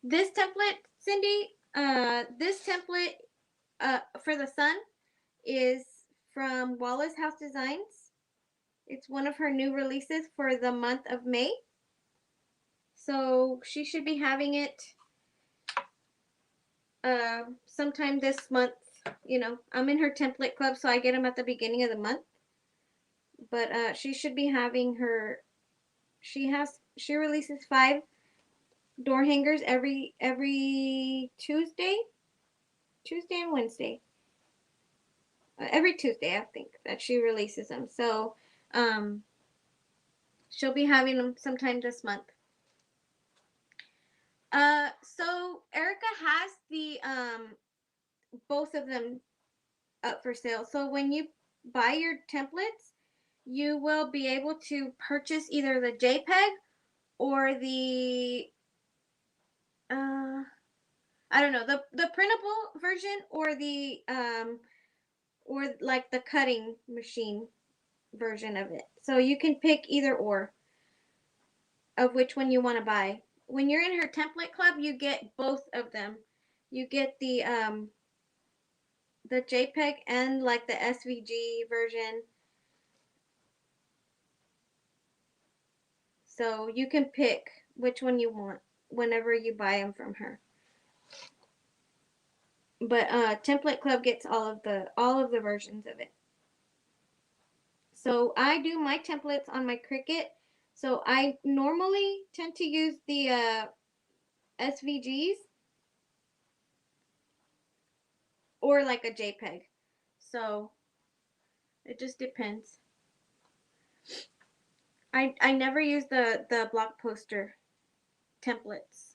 Speaker 1: this template, Cindy, this template for the sun is from Wallace House Designs. It's one of her new releases for the month of May. So she should be having it sometime this month. I'm in her template club, so I get them at the beginning of the month. But she should be having her. She releases 5 door hangers every Tuesday and Wednesday. Every Tuesday, I think that she releases them. So she'll be having them sometime this month. So Erica has the both of them up for sale. So when you buy your templates, you will be able to purchase either the JPEG or the I don't know, the printable version or like the cutting machine version of it. So you can pick either or of which one you want to buy. When you're in her template club, you get both of them. You get the JPEG and like the SVG version. So you can pick which one you want whenever you buy them from her. But Template Club gets all of the versions of it. So I do my templates on my Cricut. So I normally tend to use the SVGs or like a JPEG. So it just depends. I never use the block poster templates.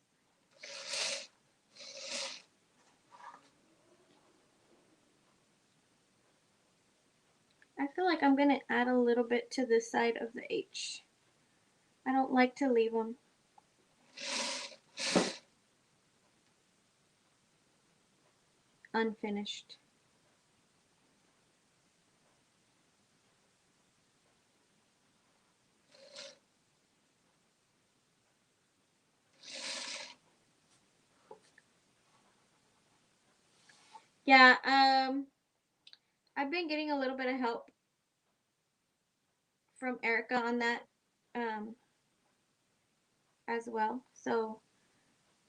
Speaker 1: I feel like I'm going to add a little bit to the side of the H. I don't like to leave them unfinished. Yeah, I've been getting a little bit of help from Erica on that um, as well. So,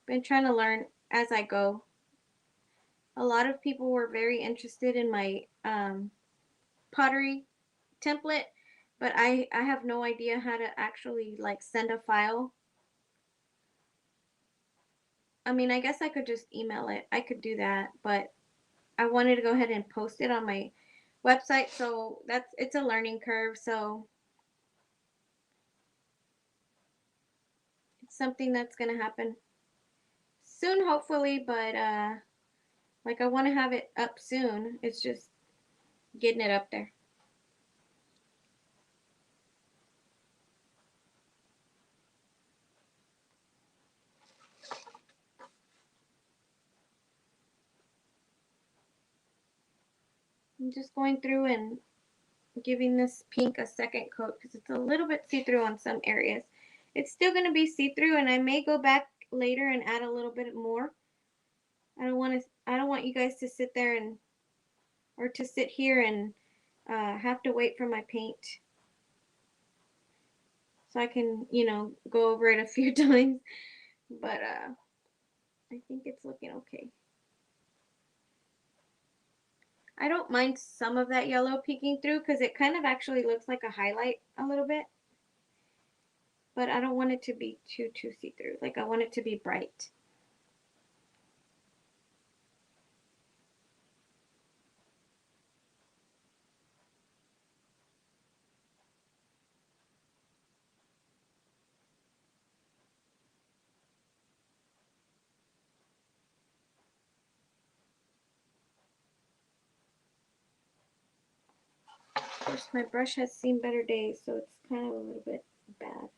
Speaker 1: been trying to learn as I go. A lot of people were very interested in my pottery template, but I have no idea how to actually like send a file. I mean, I guess I could just email it. I could do that, but I wanted to go ahead and post it on my website, so it's a learning curve. So it's something that's gonna happen soon, hopefully. But like I want to have it up soon. It's just getting it up there. I'm just going through and giving this pink a second coat because it's a little bit see-through on some areas. It's still going to be see-through, and I may go back later and add a little bit more. I don't want you guys to sit there and or to sit here and have to wait for my paint so I can, go over it a few times. But I think it's looking okay. I don't mind some of that yellow peeking through because it kind of actually looks like a highlight a little bit. But I don't want it to be too see-through. Like I want it to be bright. Of course, my brush has seen better days, so it's kind of a little bit bad.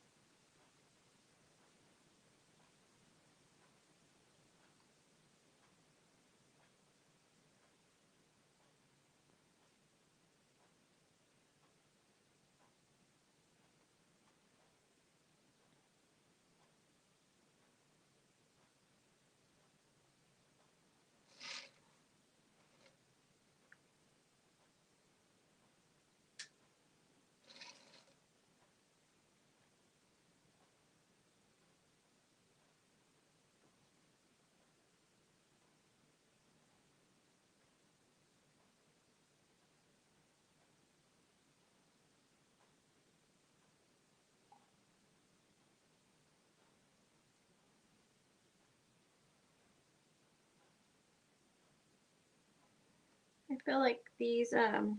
Speaker 1: I feel like the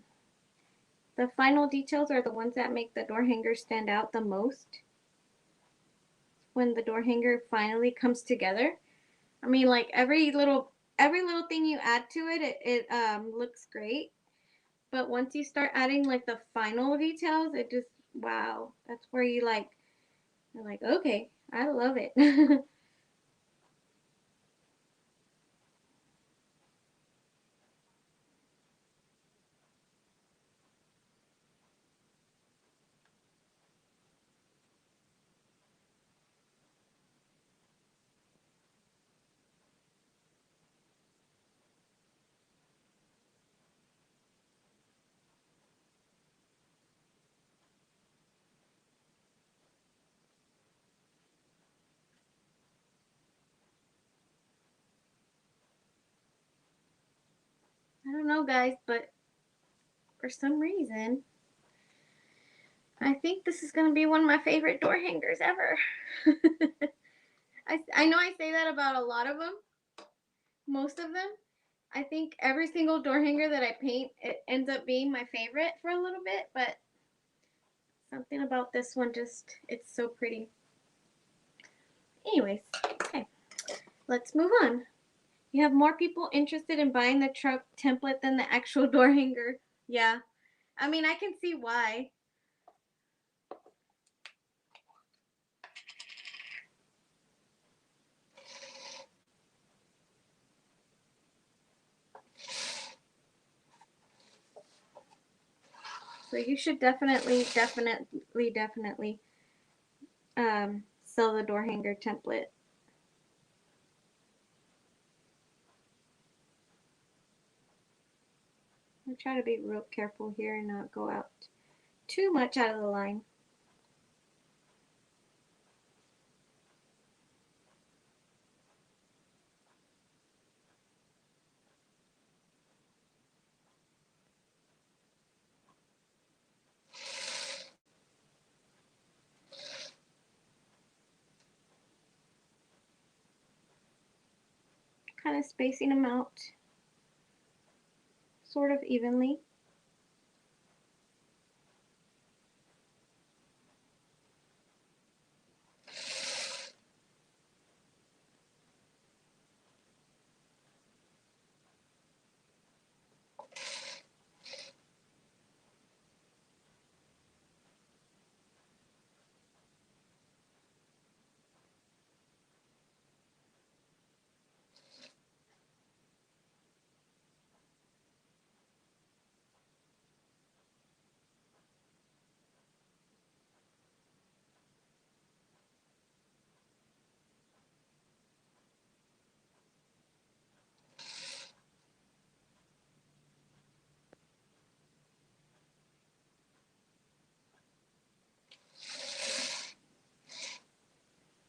Speaker 1: final details are the ones that make the door hanger stand out the most. When the door hanger finally comes together. I mean, like every little thing you add to it, it looks great. But once you start adding like the final details, it just wow. That's where you're like, okay, I love it. know, guys, but for some reason, I think this is going to be one of my favorite door hangers ever. I know I say that about a lot of them, most of them. I think every single door hanger that I paint, it ends up being my favorite for a little bit, but something about this one just, it's so pretty. Anyways, okay, let's move on. You have more people interested in buying the truck template than the actual door hanger. Yeah, I mean, I can see why. So you should definitely sell the door hanger template. I'll try to be real careful here and not go out too much out of the line. Kind of spacing them out sort of evenly.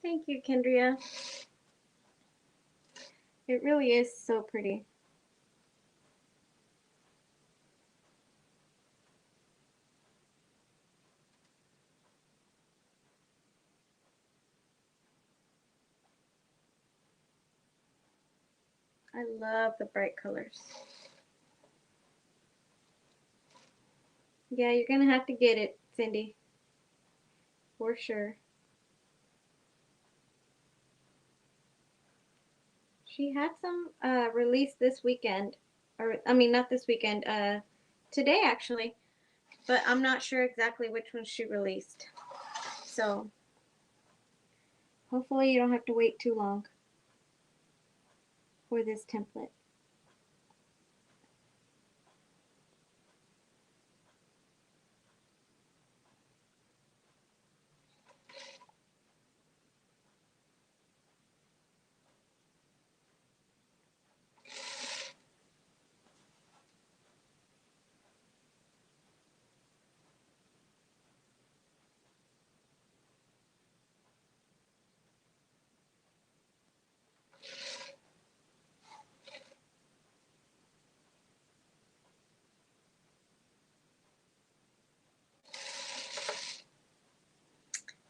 Speaker 1: Thank you, Kendria. It really is so pretty. I love the bright colors. Yeah, you're gonna have to get it, Cindy. For sure. She had some released this weekend. Or I mean not this weekend, today actually. But I'm not sure exactly which one she released. So hopefully you don't have to wait too long for this template.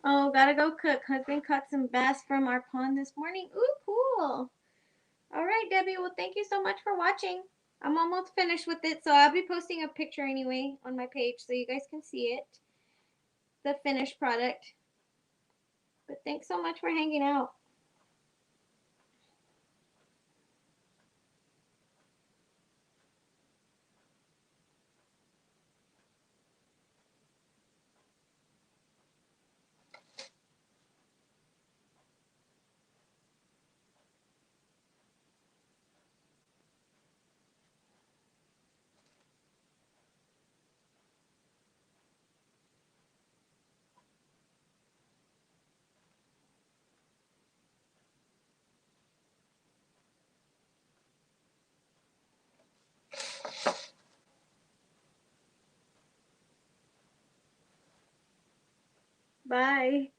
Speaker 1: Oh, gotta go cook. Husband caught some bass from our pond this morning. Ooh, cool. All right, Debbie. Well, thank you so much for watching. I'm almost finished with it, so I'll be posting a picture anyway on my page so you guys can see it, the finished product. But thanks so much for hanging out. Bye.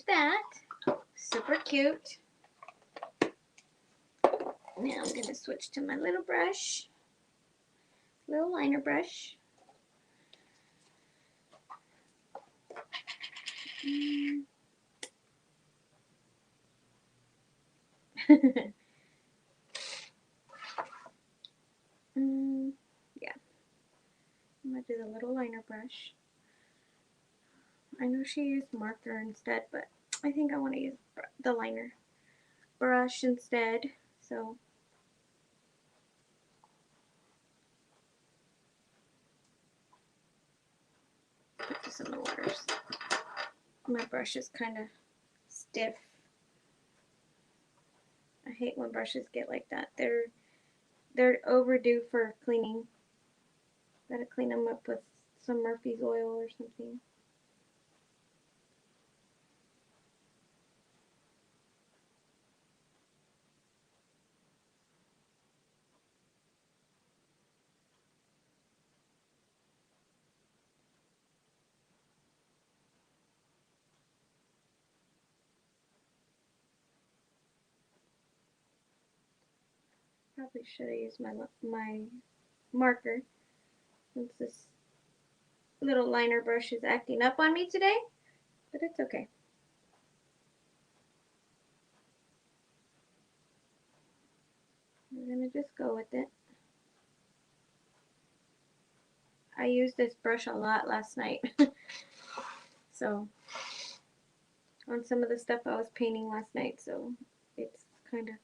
Speaker 1: there's that. Super cute. Now I'm going to switch to my little brush. Little liner brush. Yeah. I'm going to do the little liner brush. I know she used marker instead, but I think I want to use the liner brush instead. So put this in the waters. My brush is kind of stiff. I hate when brushes get like that. They're overdue for cleaning. Gotta clean them up with some Murphy's oil or something. Probably should have used my marker since this little liner brush is acting up on me today, but it's okay. We're gonna just go with it. I used this brush a lot last night. So on some of the stuff I was painting last night, so it's kind of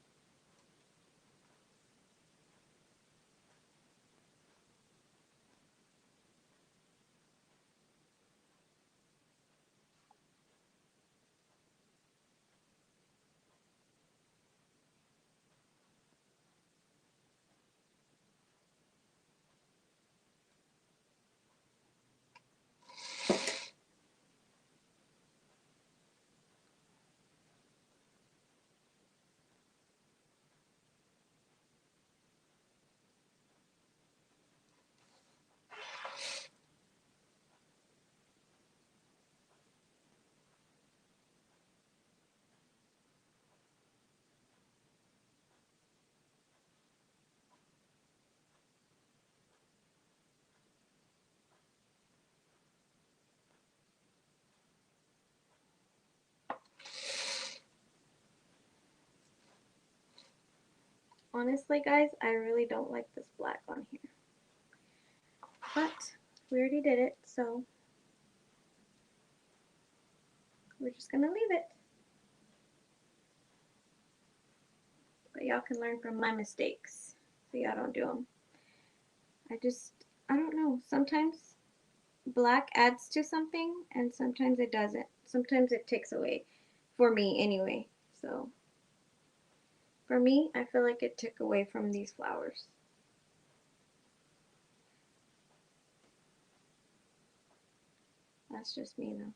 Speaker 1: honestly, guys, I really don't like this black on here. But we already did it, so we're just gonna leave it. But y'all can learn from my mistakes, so y'all don't do them. I don't know. Sometimes black adds to something, and sometimes it doesn't. Sometimes it takes away, for me anyway. So for me, I feel like it took away from these flowers. That's just me though.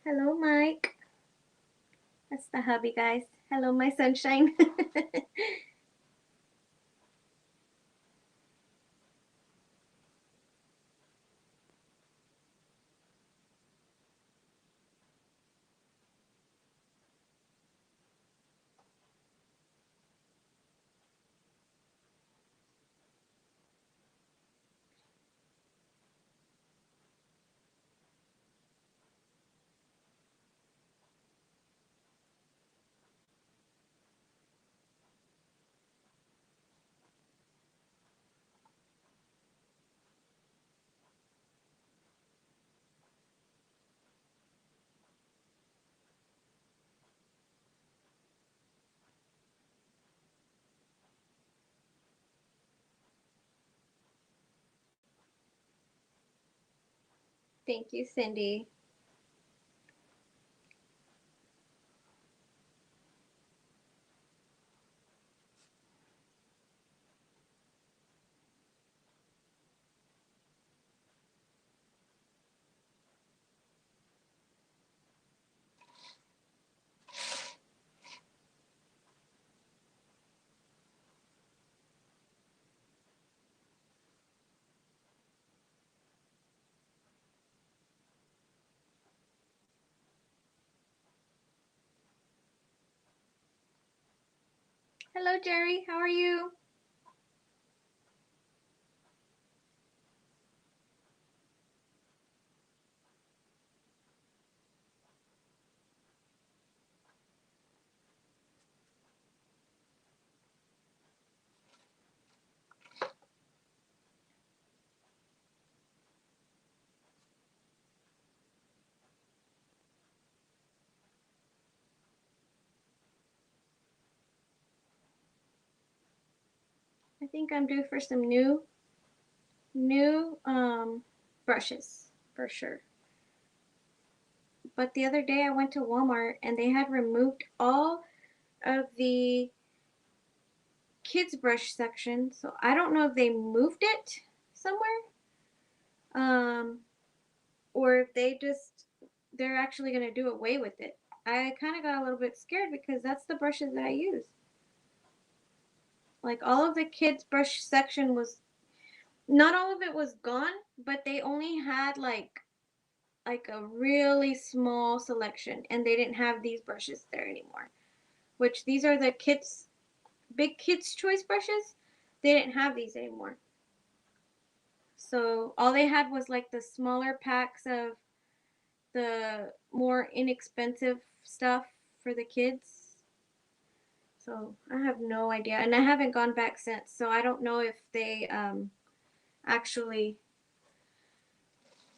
Speaker 1: Hello, Mike. That's the hubby, guys. Hello, my sunshine. Thank you, Cindy. Hello, Jerry. How are you? I think I'm due for some new brushes for sure. But the other day I went to Walmart and they had removed all of the kids brush section. So I don't know if they moved it somewhere. Um or if they're actually going to do away with it. I kind of got a little bit scared because that's the brushes that I use. Like all of the kids brush section was not all of it was gone, but they only had like a really small selection and they didn't have these brushes there anymore. Which these are the kids big kids choice brushes. They didn't have these anymore. So all they had was like the smaller packs of the more inexpensive stuff for the kids. So I have no idea, and I haven't gone back since. So I don't know if they actually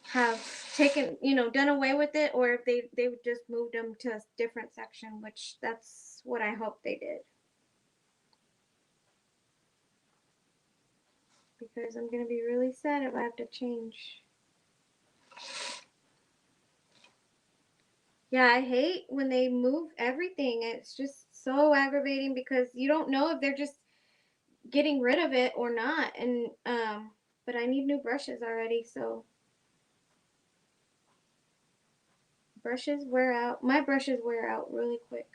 Speaker 1: have taken, done away with it, or if they just moved them to a different section, which that's what I hope they did. Because I'm gonna be really sad if I have to change. Yeah, I hate when they move everything. It's just so aggravating because you don't know if they're just getting rid of it or not. And but I need new brushes already, so brushes wear out. My brushes wear out really quick.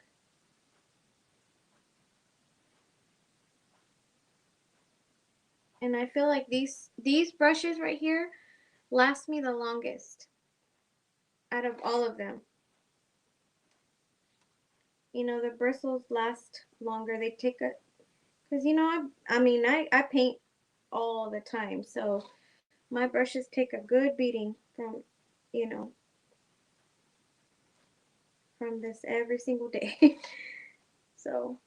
Speaker 1: And I feel like these brushes right here last me the longest out of all of them. The bristles last longer. They take a cuz I paint all the time. So my brushes take a good beating you know, from this every single day. So,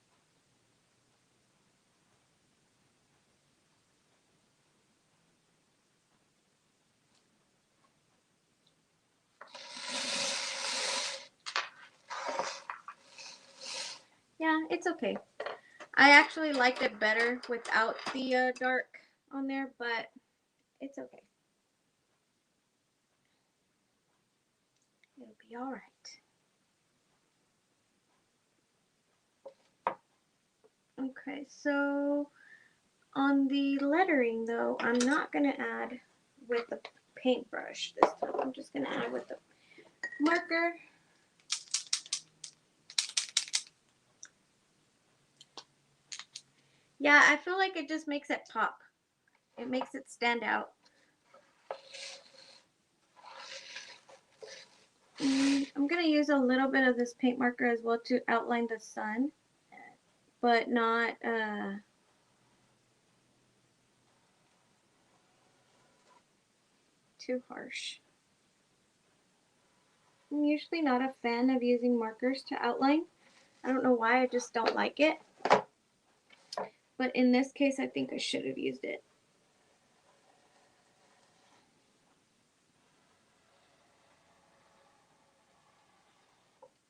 Speaker 1: yeah, it's okay. I actually liked it better without the dark on there, but it's okay. It'll be all right. Okay, so on the lettering though, I'm not gonna add with the paintbrush this time. I'm just gonna add with the marker. Yeah, I feel like it just makes it pop. It makes it stand out. I'm gonna use a little bit of this paint marker as well to outline the sun, but not too harsh. I'm usually not a fan of using markers to outline. I don't know why, I just don't like it. But in this case, I think I should have used it.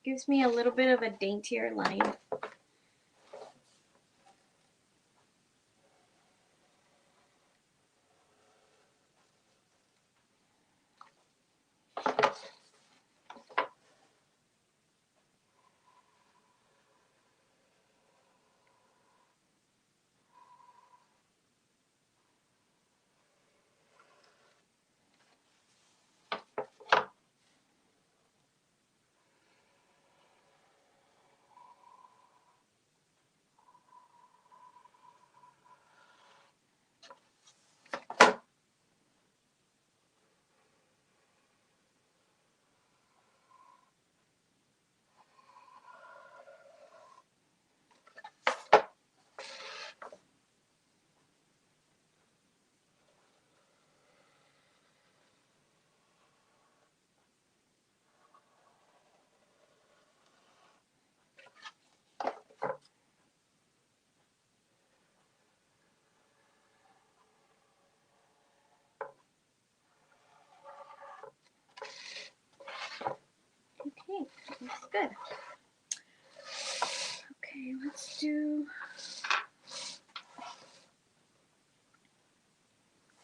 Speaker 1: Gives me a little bit of a daintier line. Good. Okay, let's do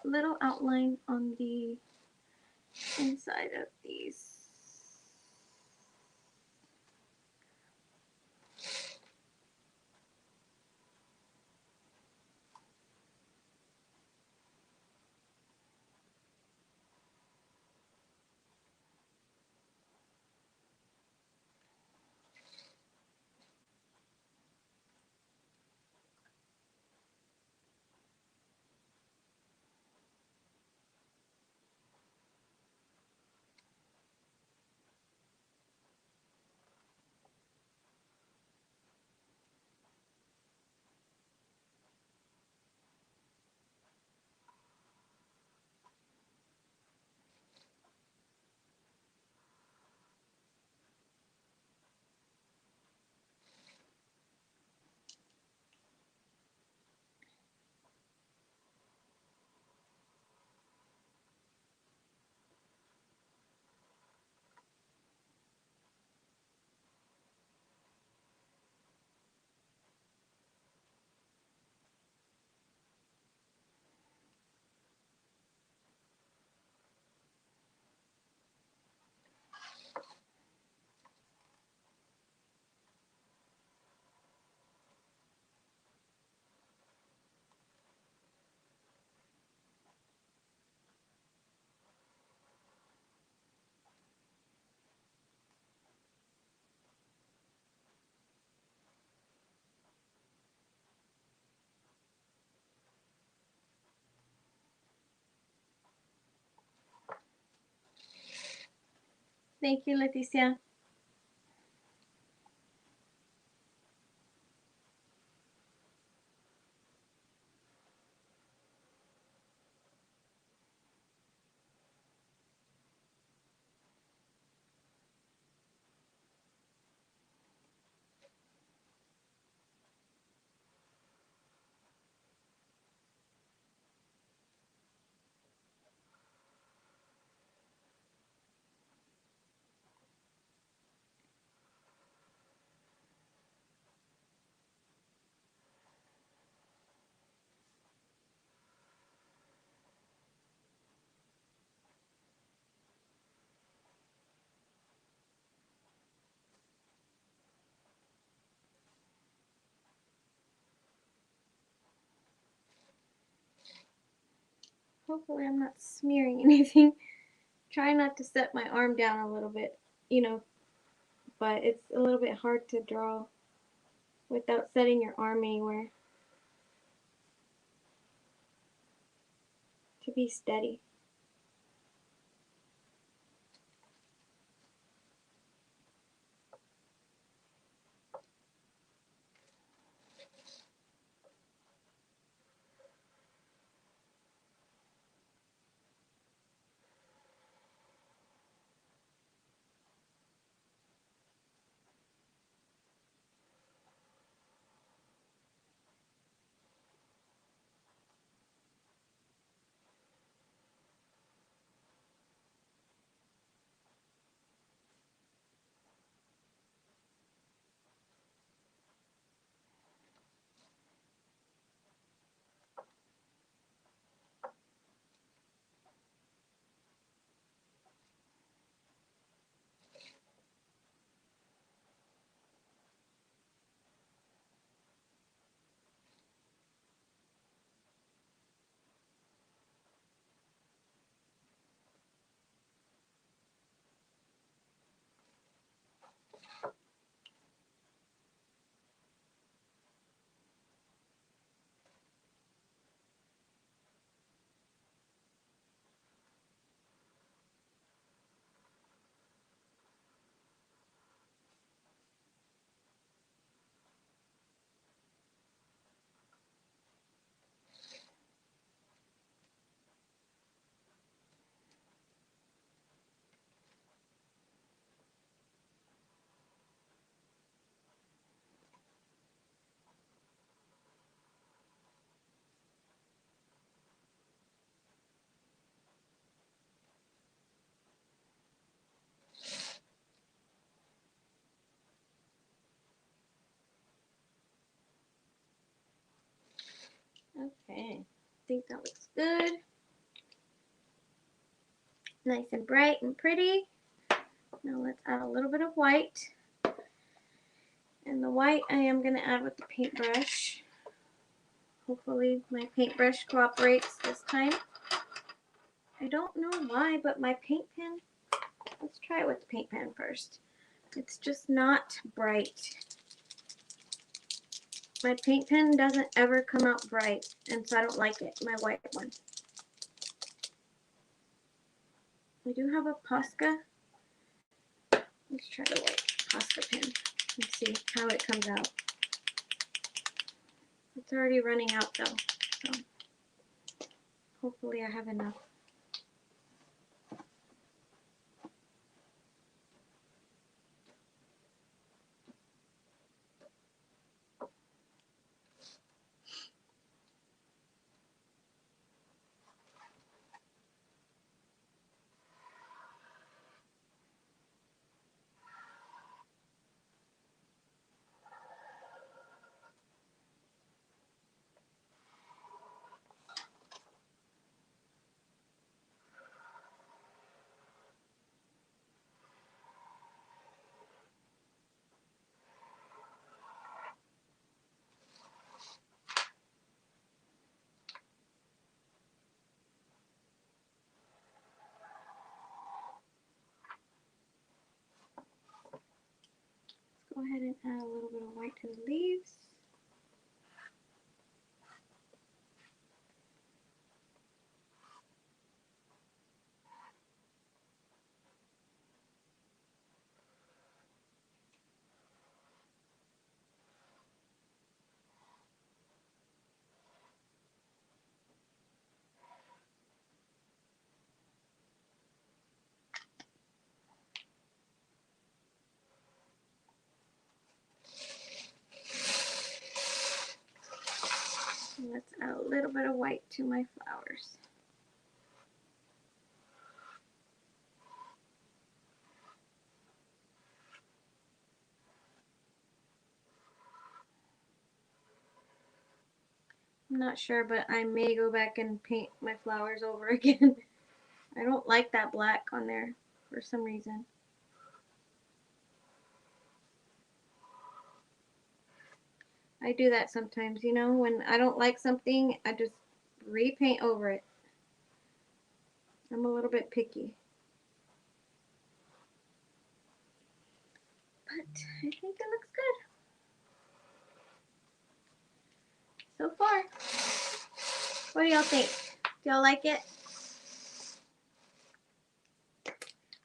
Speaker 1: a little outline on the inside of these. Thank you, Leticia. Hopefully I'm not smearing anything. Try not to set my arm down a little bit, you know, but it's a little bit hard to draw without setting your arm anywhere to be steady. Okay, I think that looks good. Nice and bright and pretty. Now let's add a little bit of white. And the white I am going to add with the paintbrush. Hopefully my paintbrush cooperates this time. I don't know why, but my paint pen, let's try it with the paint pen first. It's just not bright. My paint pen doesn't ever come out bright, and so I don't like it, my white one. I do have a Posca. Let's try the white Posca pen and see how it comes out. It's already running out though, so hopefully I have enough. Go ahead and add a little bit of white to the leaves. And let's add a little bit of white to my flowers. I'm not sure, but I may go back and paint my flowers over again. I don't like that black on there for some reason. I do that sometimes, you know, when I don't like something, I just repaint over it. I'm a little bit picky. But I think it looks good so far. What do y'all think? Do y'all like it?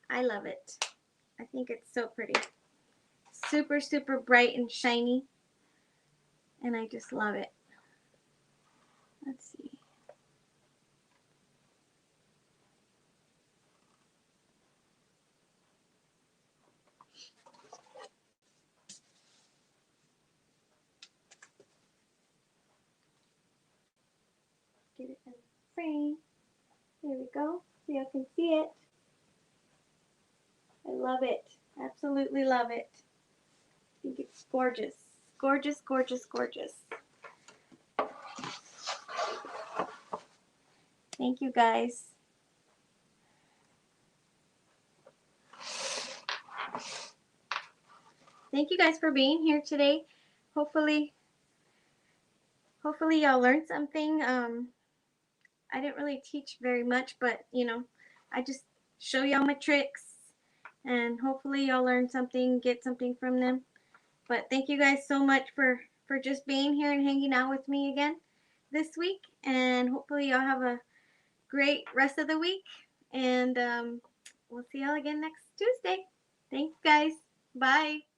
Speaker 1: I love it. I think it's so pretty. Super, super bright and shiny. And I just love it. Let's see. Get it in the frame. There we go. So y'all can see it. I love it. Absolutely love it. I think it's gorgeous. Gorgeous, gorgeous, gorgeous. Thank you guys. Thank you guys for being here today. Hopefully y'all learned something. I didn't really teach very much, but you know, I just show y'all my tricks, and hopefully y'all learn something, get something from them. But thank you guys so much for just being here and hanging out with me again this week, and hopefully y'all have a great rest of the week, and we'll see y'all again next Tuesday. Thanks guys. Bye.